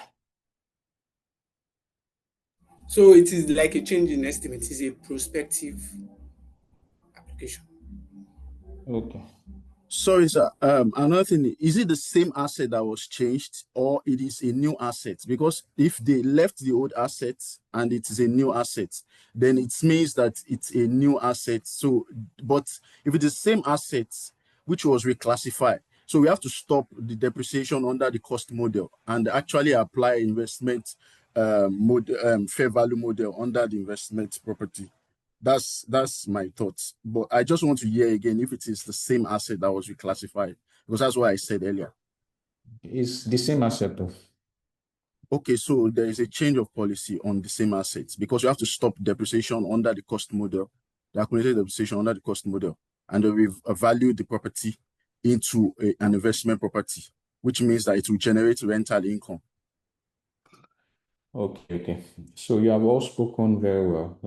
So it is like a change in estimate. It's a prospective application. Okay. Sorry, sir. Another thing, is it the same asset that was changed or it is a new asset? Because if they left the old asset and it is a new asset, then it means that it's a new asset. So, but if it is the same asset which was reclassified, so we have to stop the depreciation under the cost model and actually apply investment fair value model under the investment property. That's my thoughts. But I just want to hear again if it is the same asset that was reclassified, because that's what I said earlier. It's the same asset though. Okay, so there is a change of policy on the same assets because you have to stop depreciation under the cost model, the accumulated depreciation under the cost model, and then we've valued the property into an investment property, which means that it will generate rental income. Okay. So you have all spoken very well.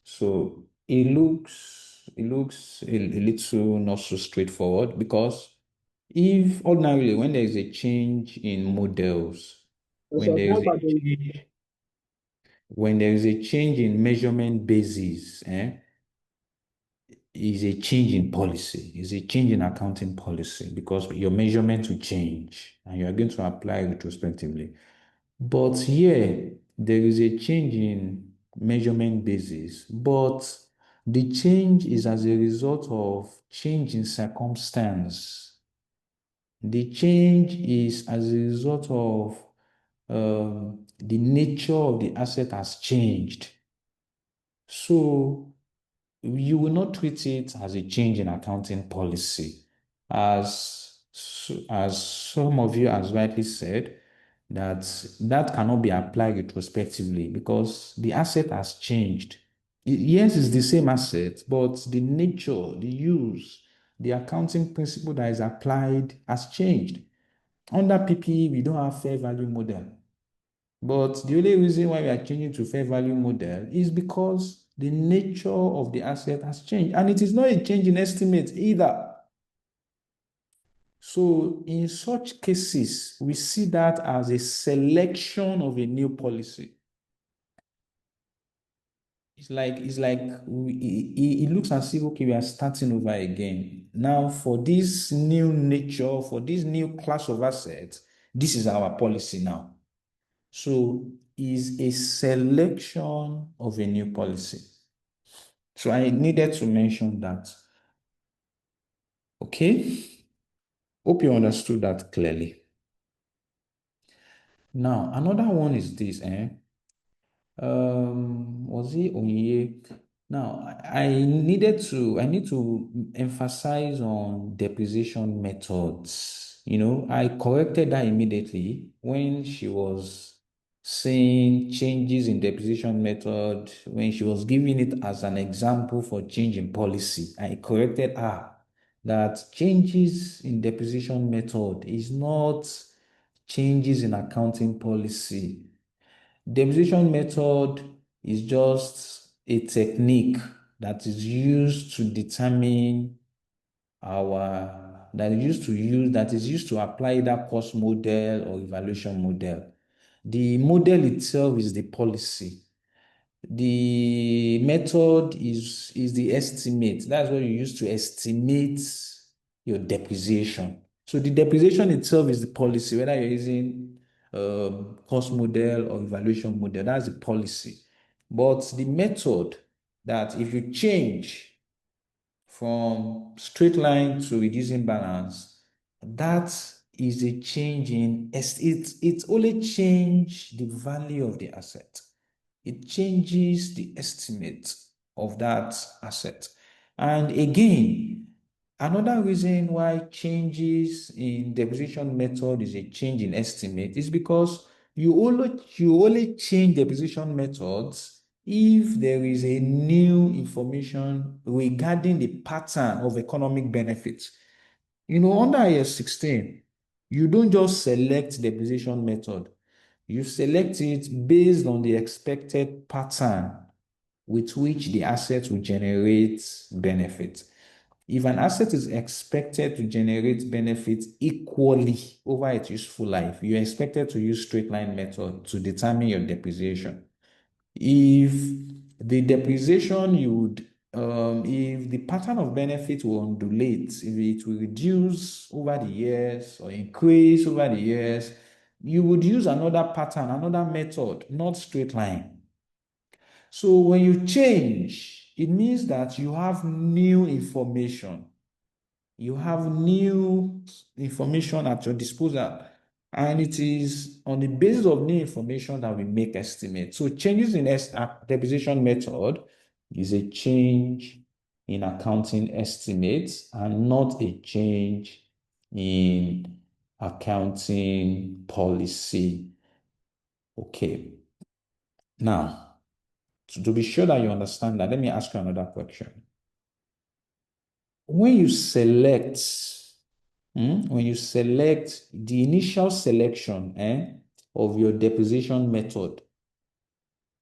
So it looks a little not so straightforward because if ordinarily when there is a change in models, when there is a change, when there is a change in measurement basis, is a change in policy, is a change in accounting policy because your measurement will change and you are going to apply retrospectively. But here, there is a change in measurement basis, but the change is as a result of change in circumstance. The change is as a result of the nature of the asset has changed. So you will not treat it as a change in accounting policy. As some of you has rightly said, that cannot be applied retrospectively because the asset has changed. Yes, it's the same asset, but the nature, the use, the accounting principle that is applied has changed. Under PPE, we don't have fair value model. But the only reason why we are changing to fair value model is because the nature of the asset has changed. And it is not a change in estimate either. So in such cases, we see that as a selection of a new policy. It looks as if, okay, we are starting over again. Now, for this new nature, for this new class of assets, this is our policy now. So is a selection of a new policy. So I needed to mention that. Okay? Hope you understood that clearly. Now, another one is this, was it Onye? Now, I need to emphasize on depreciation methods. I corrected that immediately when she was saying changes in depreciation method, when she was giving it as an example for change in policy. I corrected her that changes in depreciation method is not changes in accounting policy. Depreciation method is just a technique that is used to determine that is used to apply that cost model or evaluation model. The model itself is the policy. The method is the estimate. That's what you use to estimate your depreciation. So the depreciation itself is the policy, whether you're using cost model or evaluation model, that's the policy. But the method that if you change from straight line to reducing balance, that is a change in it only change the value of the asset. It changes the estimate of that asset. And again, another reason why changes in depreciation method is a change in estimate is because you only change depreciation methods if there is a new information regarding the pattern of economic benefits. Under IAS 16, you don't just select depreciation method. You select it based on the expected pattern with which the asset will generate benefit. If an asset is expected to generate benefits equally over its useful life, you're expected to use straight line method to determine your depreciation. If the depreciation you would if the pattern of benefit will undulate, if it will reduce over the years or increase over the years, you would use another pattern, another method, not straight line. So when you change, it means that you have new information. You have new information at your disposal, and it is on the basis of new information that we make estimates. So changes in depreciation method is a change in accounting estimates and not a change in accounting policy. Okay. Now, to be sure that you understand that, let me ask you another question. When you select the initial selection of your depreciation method,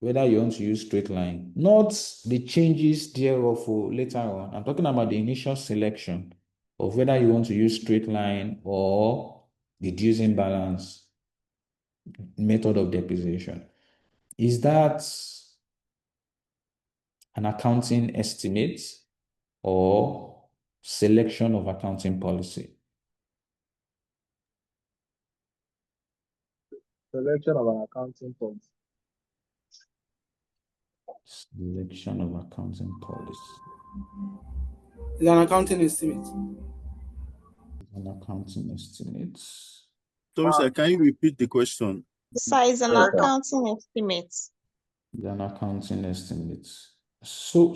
whether you want to use straight line, not the changes thereof later on. I'm talking about the initial selection of whether you want to use straight line or reducing balance method of depreciation. Is that an accounting estimate or selection of accounting policy? Selection of an accounting policy. Selection of accounting policy. It's an accounting estimate. An accounting estimate. Sorry, sir, can you repeat the question? Size an Yes, sir. accounting estimate. An accounting estimate. So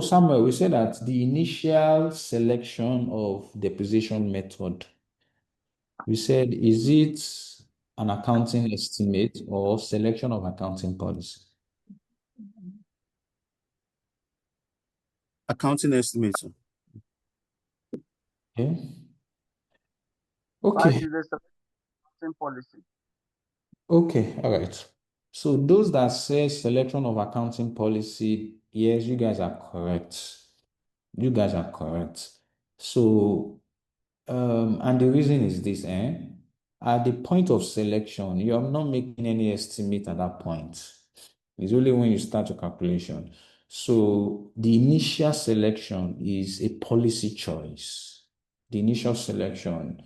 Samuel, we said that the initial selection of depreciation method, we said, is it an accounting estimate or selection of accounting policy? Accounting estimate, sir. Okay. Why Okay. is this accounting policy? Okay. All right. So those that say selection of accounting policy, yes, you guys are correct. You guys are correct. So, and the reason is this, at the point of selection, you are not making any estimate at that point. It's only when you start your calculation. So the initial selection is a policy choice. The initial selection,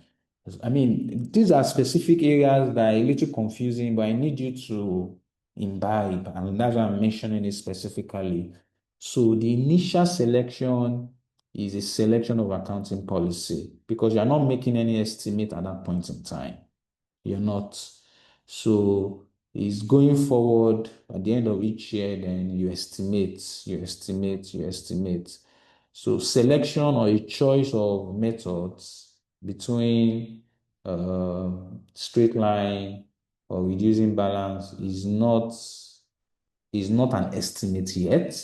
I mean, these are specific areas that are a little confusing, but I need you to imbibe, and that's why I'm mentioning it specifically. So the initial selection is a selection of accounting policy because you're not making any estimate at that point in time. You're not. So it's going forward at the end of each year, then you estimate. So selection or a choice of methods between straight line or reducing balance is not an estimate yet.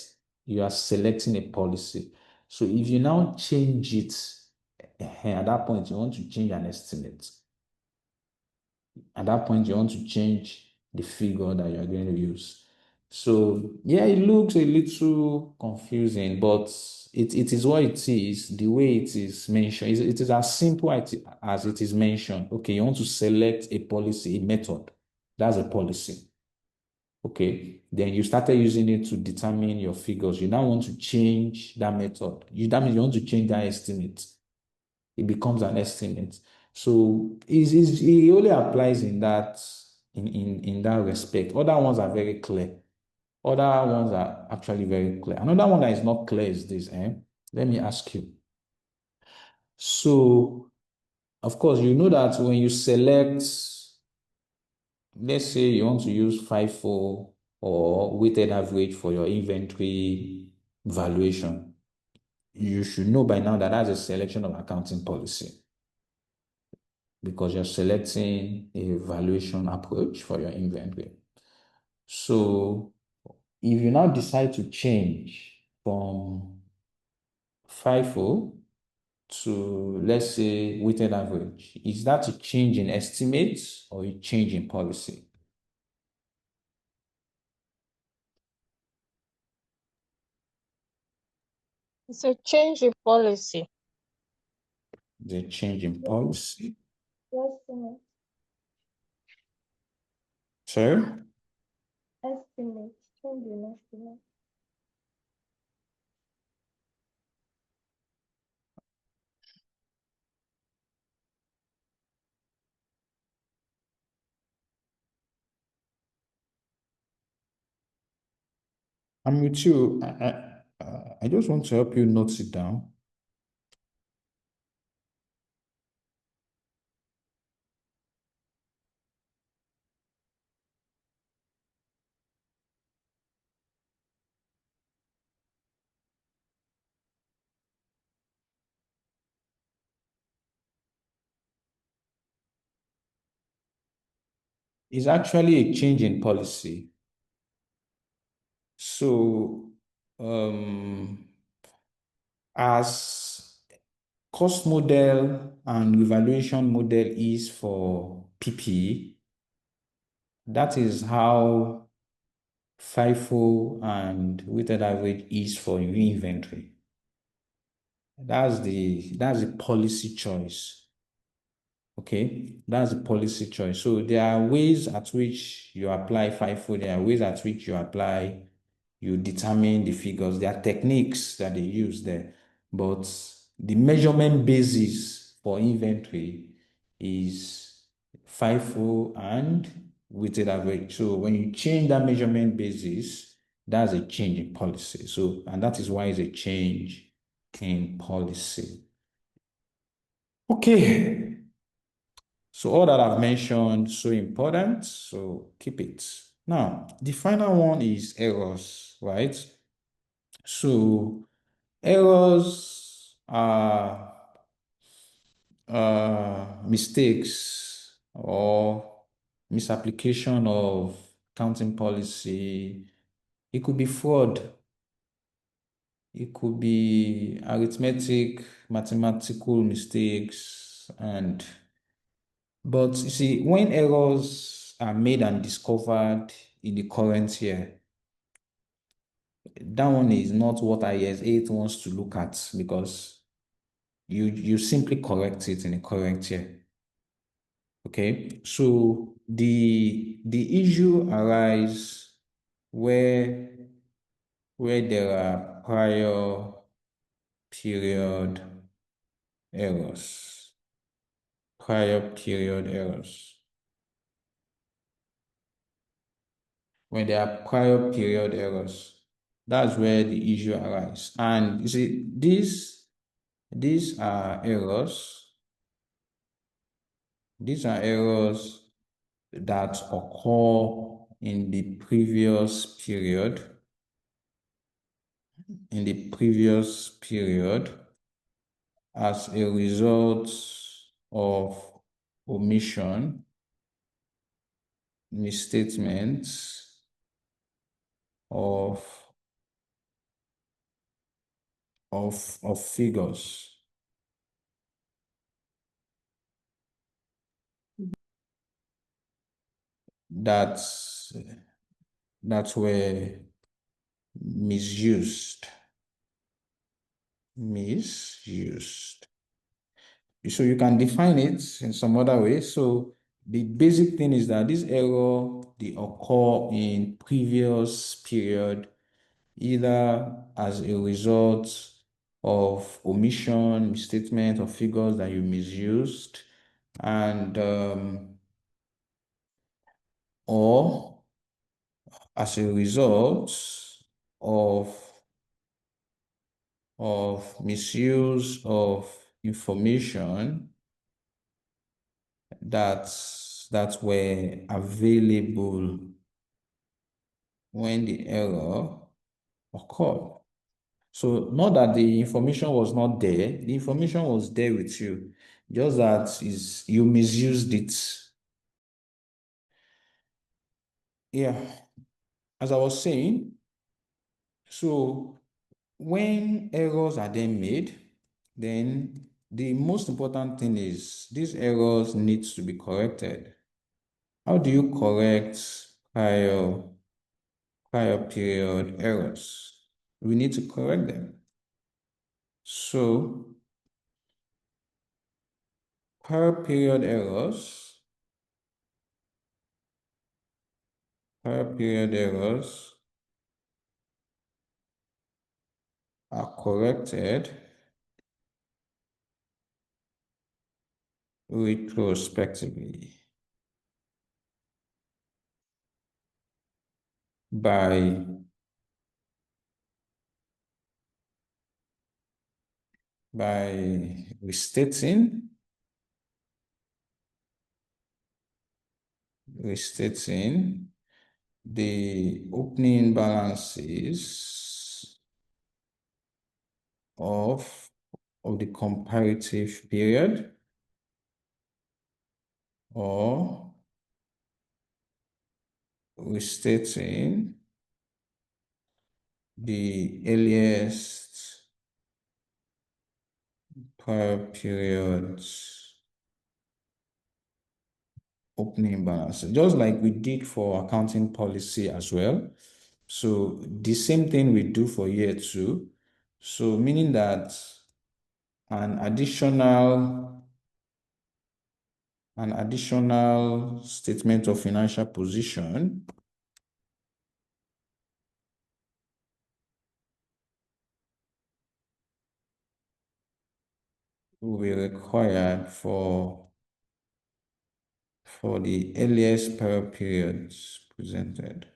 You are selecting a policy. So if you now change it, at that point, you want to change an estimate. At that point, you want to change the figure that you're going to use. So yeah, it looks a little confusing, but it is what it is, the way it is mentioned. It is as simple as it is mentioned. Okay, you want to select a policy, a method. That's a policy. Okay, then you started using it to determine your figures. You now want to change that method. That means you want to change that estimate. It becomes an estimate. So it only applies in that respect. Other ones are very clear. Other ones are actually very clear. Another one that is not clear is this. Let me ask you. So, of course, you know that when you select, let's say you want to use FIFO or weighted average for your inventory valuation, you should know by now that that's a selection of accounting policy because you're selecting a valuation approach for your inventory. So if you now decide to change from FIFO to, let's say, weighted average, is that a change in estimates or a change in policy? It's a change in policy. The change in policy. Estimate. Sorry? Estimate. Change in estimate. I'm with you. I just want to help you note it down. It's actually a change in policy. So, as cost model and evaluation model is for PPE, that is how FIFO and weighted average is for inventory. That's the policy choice. Okay, that's the policy choice. So there are ways at which you apply FIFO, there are ways at which you determine the figures. There are techniques that they use there, but the measurement basis for inventory is FIFO and weighted average. So when you change that measurement basis, that's a change in policy. So, and that is why it's a change in policy. Okay. So all that I've mentioned, so important, so keep it. Now, the final one is errors, right? So errors are mistakes or misapplication of accounting policy. It could be fraud. It could be arithmetic, mathematical mistakes, but you see, when errors are made and discovered in the current year, that one is not what IAS 8 wants to look at, because you simply correct it in the current year. Okay, so the issue arise where there are prior period errors. Prior period errors. When there are prior period errors, that's where the issue arises. And you see, these are errors. These are errors that occur in the previous period. In the previous period, as a result of omission, misstatements of figures. That's were misused. So you can define it in some other way. So the basic thing is that this error, they occur in previous period, either as a result of omission, misstatement of figures that you misused, and or as a result of misuse of information that were available when the error occurred. So not that the information was not there, the information was there with you, just that you misused it. Yeah, as I was saying, so when errors are then made, then the most important thing is these errors need to be corrected. How do you correct prior period errors? We need to correct them. So prior period errors are corrected retrospectively by by restating the opening balances of the comparative period, or restating the earliest prior period's opening balance, just like we did for accounting policy as well. So the same thing we do for year 2. So meaning that an additional statement of financial position will be required for the earliest prior periods presented.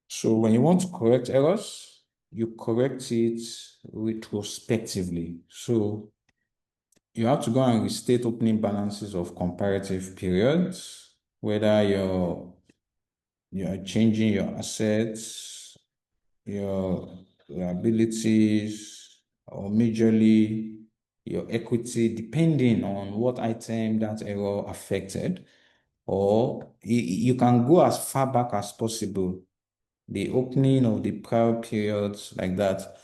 So when you want to correct errors, you correct it retrospectively. So you have to go and restate opening balances of comparative periods, whether you're changing your assets, your liabilities, or majorly your equity, depending on what item that error affected. Or you can go as far back as possible, the opening of the prior periods like that,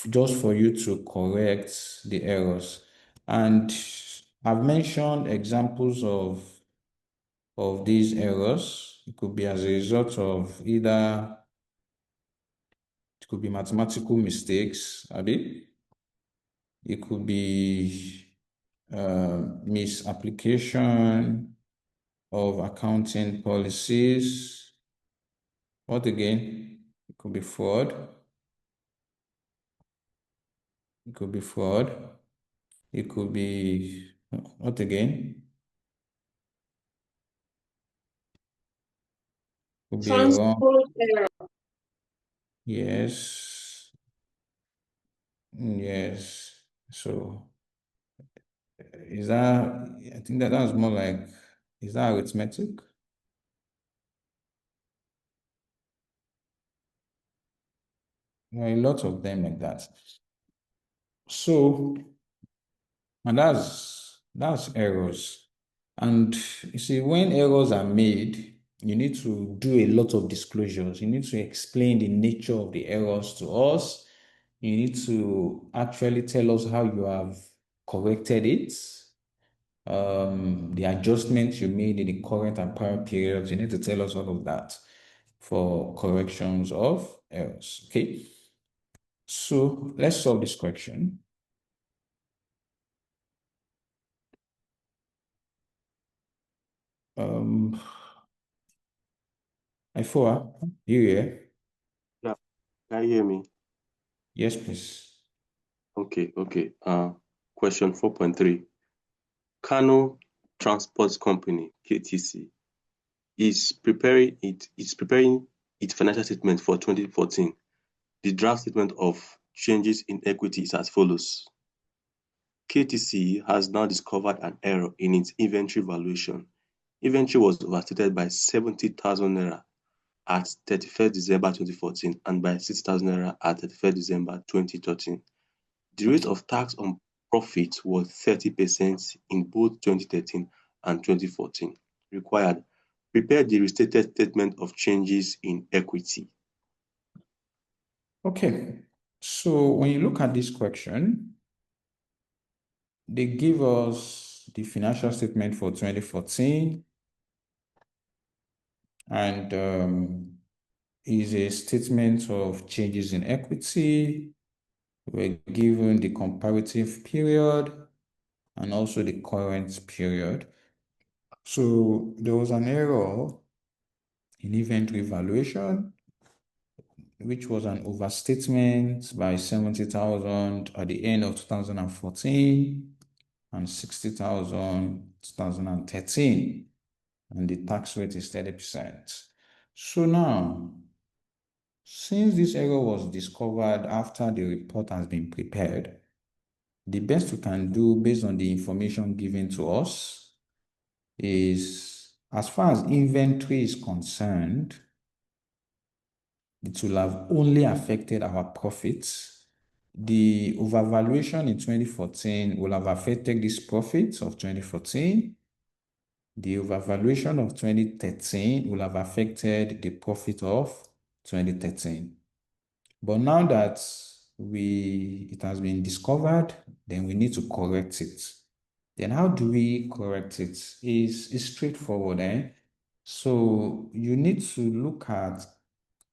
just for you to correct the errors. And I've mentioned examples of these errors. It could be as a result of either, it could be mathematical mistakes, Abi. It could be misapplication of accounting policies. What again? It could be fraud. It could be fraud. It could be, what again? Could be a wrong. Yes. Yes. So is that, I think that's more like, is that arithmetic? There are a lot of them like that. So, and that's errors. And you see, when errors are made, you need to do a lot of disclosures. You need to explain the nature of the errors to us. You need to actually tell us how you have corrected it, the adjustments you made in the current and prior periods. You need to tell us all of that for corrections of errors. Okay. So let's solve this question. Ifua, you here? Yeah, can you hear me? Yes, please. Okay. Question 4.3. Kano Transport Company, KTC, is preparing its financial statement for 2014. The draft statement of changes in equity is as follows. KTC has now discovered an error in its inventory valuation. Inventory was overstated by 70,000 naira at 31st December 2014 and by 6,000 naira at 31st December 2013. The rate of tax on profit was 30% in both 2013 and 2014. Required: prepare the restated statement of changes in equity. Okay, so when you look at this question, they give us the financial statement for 2014 and is a statement of changes in equity. We're given the comparative period and also the current period. So there was an error in inventory valuation, which was an overstatement by 70,000 at the end of 2014 and 60,000 2013, and the tax rate is 30%. So now, since this error was discovered after the report has been prepared, the best we can do based on the information given to us is, as far as inventory is concerned, it will have only affected our profits. The overvaluation in 2014 will have affected these profits of 2014. The overvaluation of 2013 will have affected the profit of 2013. But now that it has been discovered, then we need to correct it. Then how do we correct it? It's straightforward, eh? So you need to look at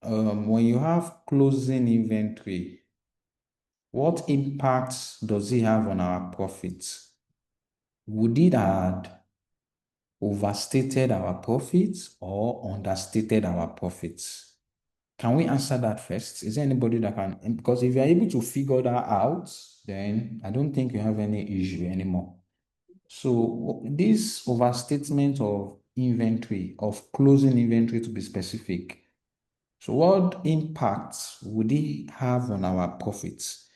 when you have closing inventory, what impact does it have on our profits? Would it have overstated our profits or understated our profits? Can we answer that first? Is there anybody that can? Because if you're able to figure that out, then I don't think you have any issue anymore. So this overstatement of inventory, of closing inventory to be specific, so what impact would it have on our profits?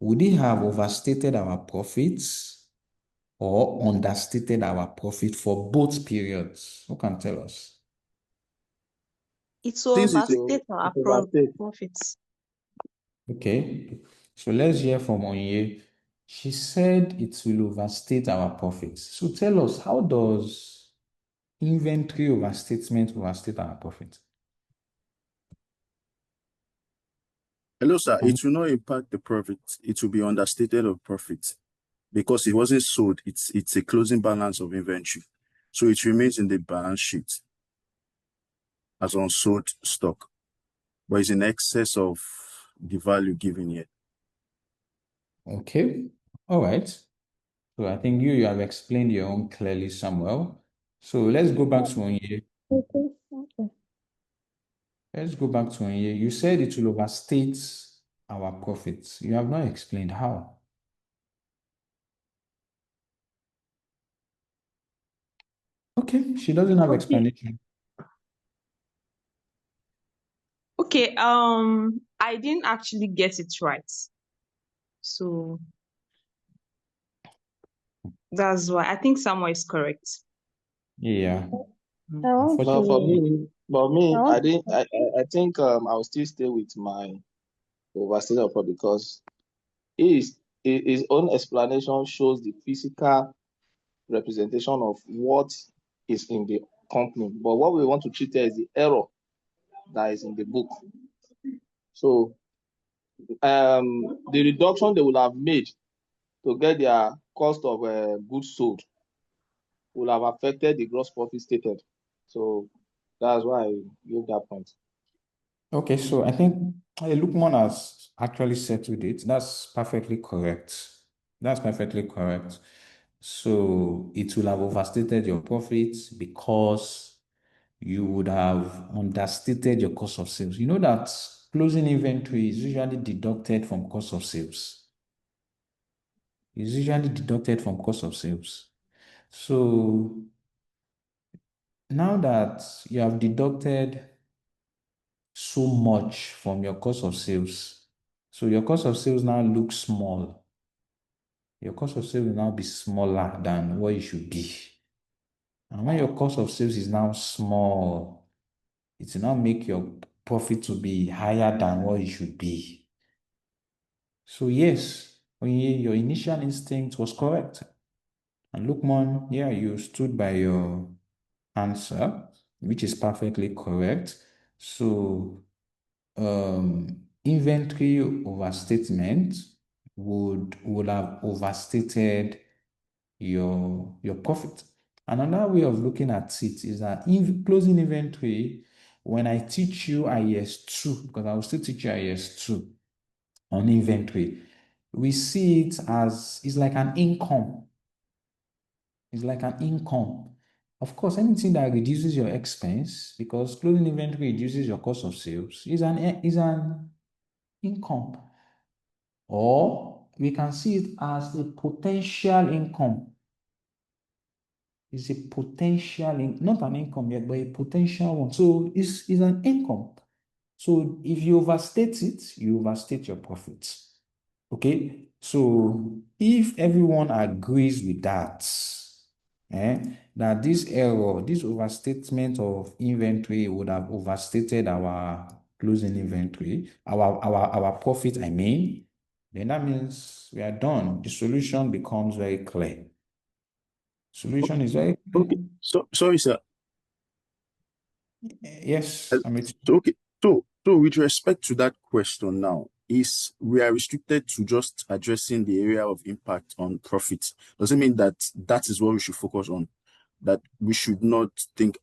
Would it have overstated our profits or understated our profit for both periods? Who can tell us? It will Since it overstate our It overtakes. profits. Okay, so let's hear from Onye. She said it will overstate our profits. So tell us, how does inventory overstatement overstate our profit? Hello, sir. It will not impact the profit. It will be understated of profit because it wasn't sold. It's a closing balance of inventory. So it remains in the balance sheet as unsold stock, but it's in excess of the value given here. Okay, all right. So I think you have explained your own clearly, Samuel. So let's go back to Onye. Okay. Let's go back to Onye. You said it will overstate our profits. You have not explained how. Okay, she doesn't have Okay. explanation. Okay. I didn't actually get it right. So that's why I think Samuel is correct. Yeah. I want But for Unfortunately, me, I I want didn't. I think I'll still stay with my overstated upper because his own explanation shows the physical representation of what is in the company. But what we want to treat here is the error that is in the book. So the reduction they will have made to get their cost of goods sold will have affected the gross profit stated. So that's why I gave that point. okay, so I think Lukman has actually settled it. That's perfectly correct. That's perfectly correct. So it will have overstated your profits because you would have understated your cost of sales. You know that closing inventory is usually deducted from cost of sales. It's usually deducted from cost of sales. So now that you have deducted so much from your cost of sales, so your cost of sales now looks small. Your cost of sales will now be smaller than what it should be. And when your cost of sales is now small, it will now make your profit to be higher than what it should be. So yes, your initial instinct was correct. And Lukman, yeah, you stood by your answer, which is perfectly correct. So inventory overstatement would have overstated your profit. Another way of looking at it is that in closing inventory, when I teach you IAS 2, because I will still teach you IAS 2 on inventory, we see it as it's like an income. It's like an income. Of course, anything that reduces your expense, because closing inventory reduces your cost of sales, is an income. Or we can see it as a potential income. is a potential, not an income yet, but a potential one. So it's an income. So if you overstate it, you overstate your profits. Okay, so if everyone agrees with that, that this error, this overstatement of inventory would have overstated our closing inventory, our profit, I mean, then that means we are done. The solution becomes very clear. Solution is very clear. Okay. So sorry, sir. Yes, I'm with you. So, okay. So with respect to that question now, is we are restricted to just addressing the area of impact on profit. Does it mean that that is what we should focus on? That we should not think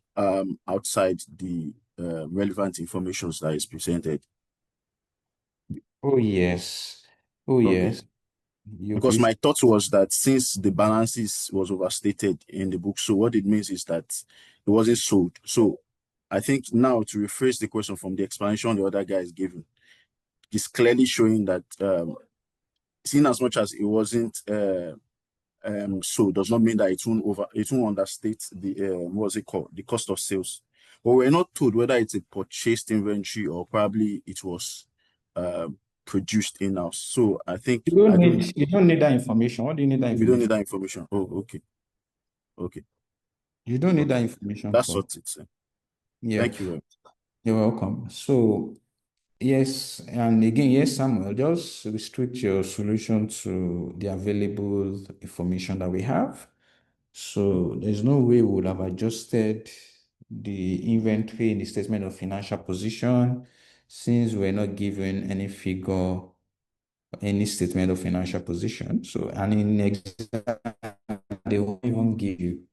outside the relevant information that is presented? Oh yes. Oh Okay. yes. You Because could. my thought was that since the balances was overstated in the book, so what it means is that it wasn't sold. So I think now to rephrase the question from the explanation the other guy is giving, it's clearly showing that seen as much as it wasn't sold does not mean that it won't understate the what's it called, the cost of sales. But we're not told whether it's a purchased inventory or probably it was produced in-house. So I think You don't need that information. What do you need that we don't need information? that information. Oh, okay. Okay. You don't need that Okay. information That's for. what it's saying. Yeah, Thank you very much. you're welcome. So yes, and again, yes, Samuel, just restrict your solution to the available information that we have. So there's no way we would have adjusted the inventory in the statement of financial position since we're not given any figure, any statement of financial position. So, and in exam, they won't even give you,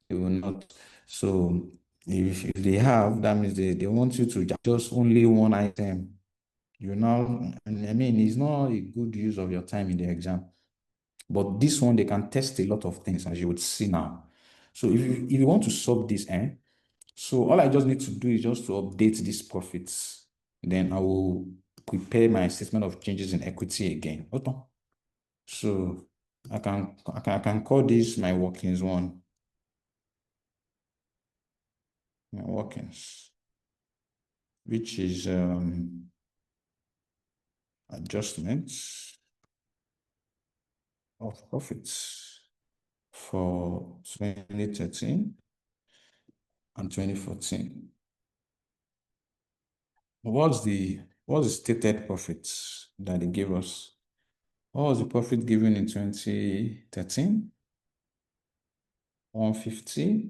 they will not. So if they have, that means they want you to just only one item. You know, and I mean, it's not a good use of your time in the exam. But this one, they can test a lot of things, as you would see now. So if you want to solve this, so all I just need to do is just to update these profits. Then I will prepare my statement of changes in equity again. Okay. So I can call this my workings one. My workings, which is adjustments of profits for 2013 and 2014. What's the stated profits that they gave us? What was the profit given in 2013? 150.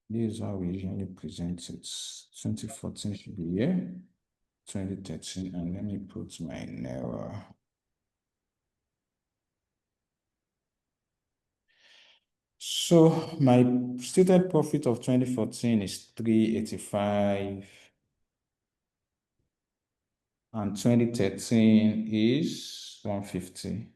This is how we usually present it. 2014 should be here. 2013, and let me put my error. So my stated profit of 2014 is 385, and 2013 is 150.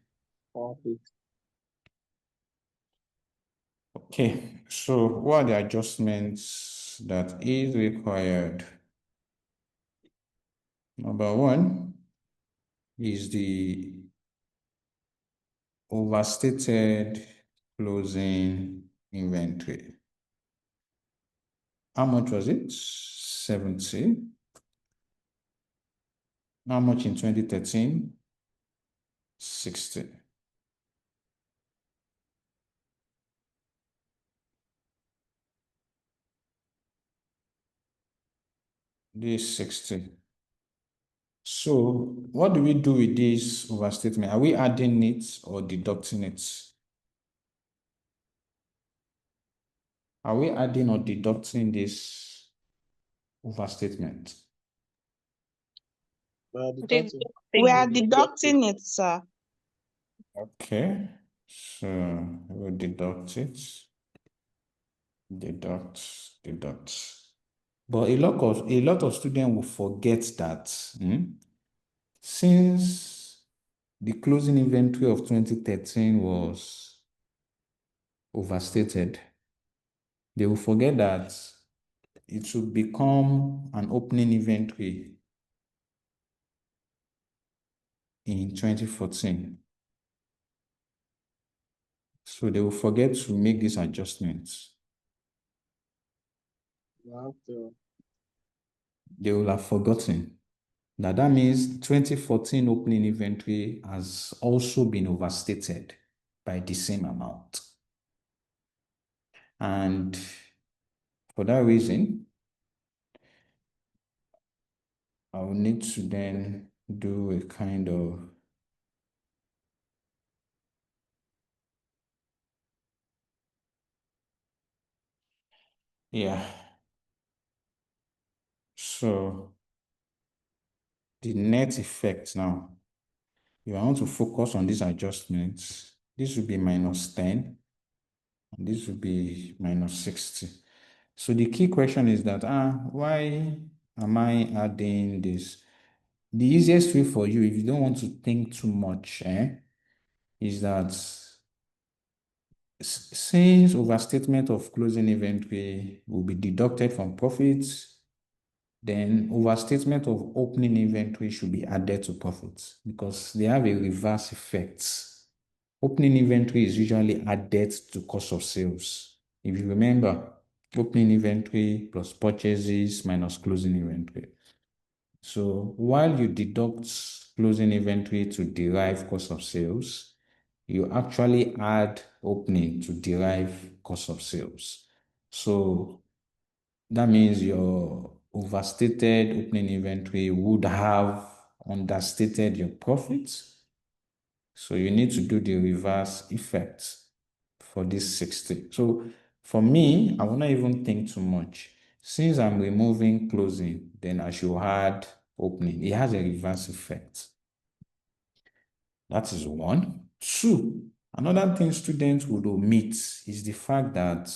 Okay, so what are the adjustments that is required? Number one is the overstated closing inventory. How much was it? 70. How much in 2013? 60. This 60. So what do we do with this overstatement? Are we adding it or deducting it? Are we adding or deducting this overstatement? We are deducting it, sir. Okay, so we'll deduct it. Deduct. But a lot of students will forget that since the closing inventory of 2013 was overstated, they will forget that it will become an opening inventory in 2014. So they will forget to make these adjustments. They will have forgotten. That means 2014 opening inventory has also been overstated by the same amount. And for that reason, I will need to then do a kind of so the net effect now, if I want to focus on these adjustments, this will be -10, and this will be -60. So the key question is that, why am I adding this? The easiest way for you, if you don't want to think too much, is that since overstatement of closing inventory will be deducted from profits, then overstatement of opening inventory should be added to profits because they have a reverse effect. Opening inventory is usually added to cost of sales. If you remember, opening inventory plus purchases minus closing inventory. So while you deduct closing inventory to derive cost of sales, you actually add opening to derive cost of sales. So that means your overstated opening inventory would have understated your profits. So you need to do the reverse effect for this 60. So for me, I will not even think too much. Since I'm removing closing, then I should add opening. It has a reverse effect. That is one. Two, another thing students would omit is the fact that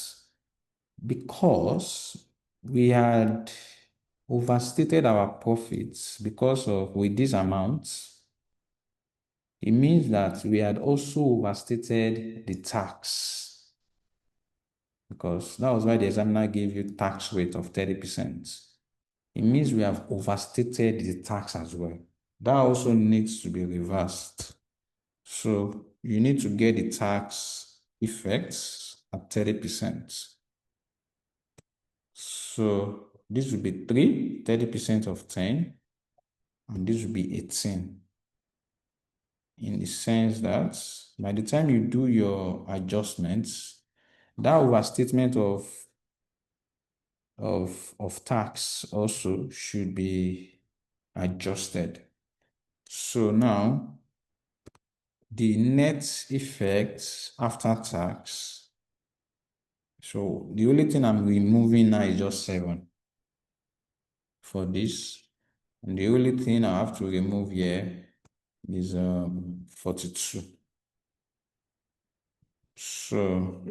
because we had overstated our profits because of with these amounts, it means that we had also overstated the tax because that was why the examiner gave you tax rate of 30%. It means we have overstated the tax as well. That also needs to be reversed. So you need to get the tax effects at 30%. So this will be 30% of 10, and this will be 18. In the sense that by the time you do your adjustments, that overstatement of tax also should be adjusted. So now the net effect after tax. So the only thing I'm removing now is just 7 for this. And the only thing I have to remove here is 42. So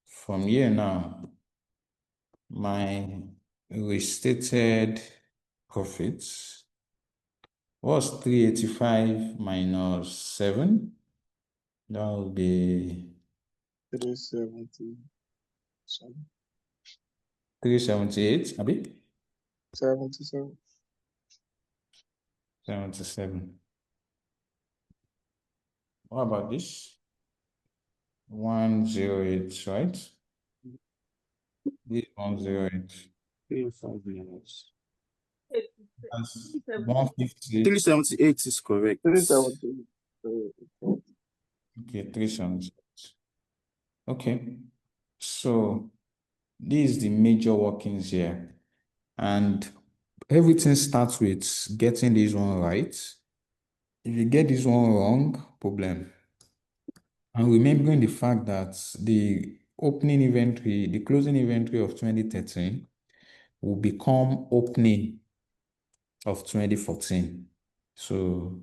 from here now, my restated profits was 385 minus 7. That will be 370. 378, abi? 77. 77. What about this? 108, right? This 108. 150. 378 is correct. 370. Okay, 378. Okay. So this is the major workings here. And everything starts with getting this one right. If you get this one wrong, problem. And remembering the fact that the opening inventory, the closing inventory of 2013 will become opening of 2014. So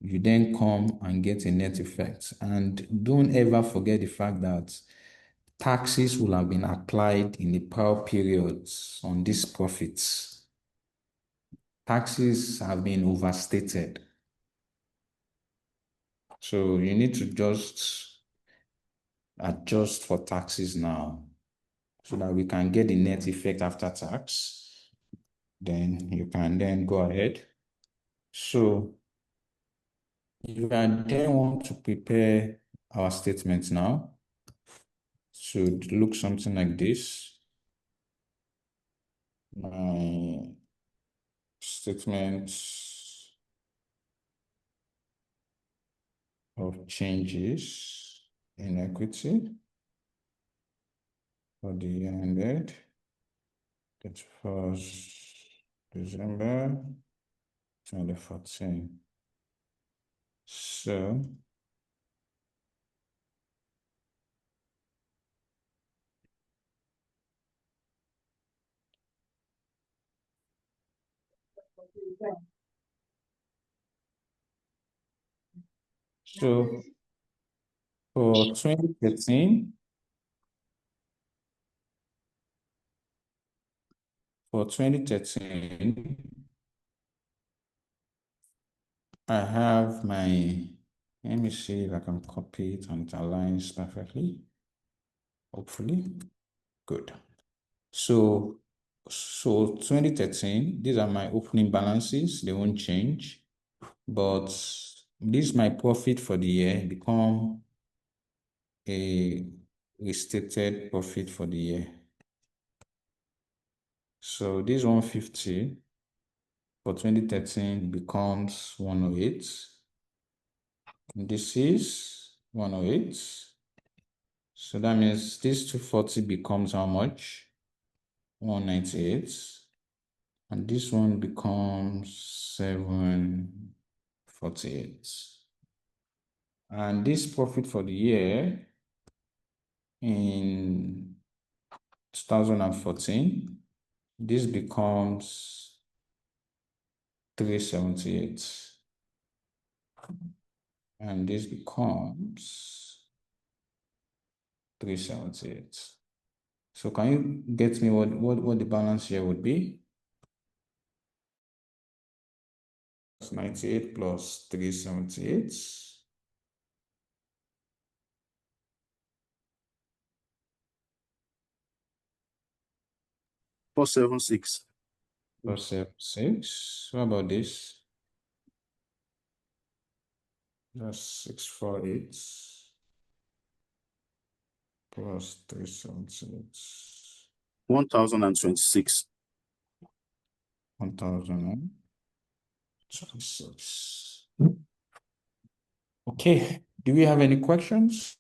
you then come and get a net effect. And don't ever forget the fact that taxes will have been applied in the prior periods on these profits. Taxes have been overstated. So you need to just adjust for taxes now so that we can get the net effect after tax. Then you can then go ahead. So if I then want to prepare our statements now, should look something like this. My statement of changes in equity for the year ended 31st December 2014. So for 2013, I have my, let me see if I can copy it and it aligns perfectly. Hopefully, good. So 2013, these are my opening balances. They won't change, but this my profit for the year become a restated profit for the year. So this 150 for 2013 becomes 108. This is 108. So that means this 240 becomes how much? 198. And this one becomes 748. And this profit for the year in 2014, this becomes 378. And this becomes 378. So can you get me what the balance here would be? 98 plus 378. 476. 476. What about this? That's 648 plus 378. 1026. 1026. Okay. Do we have any questions?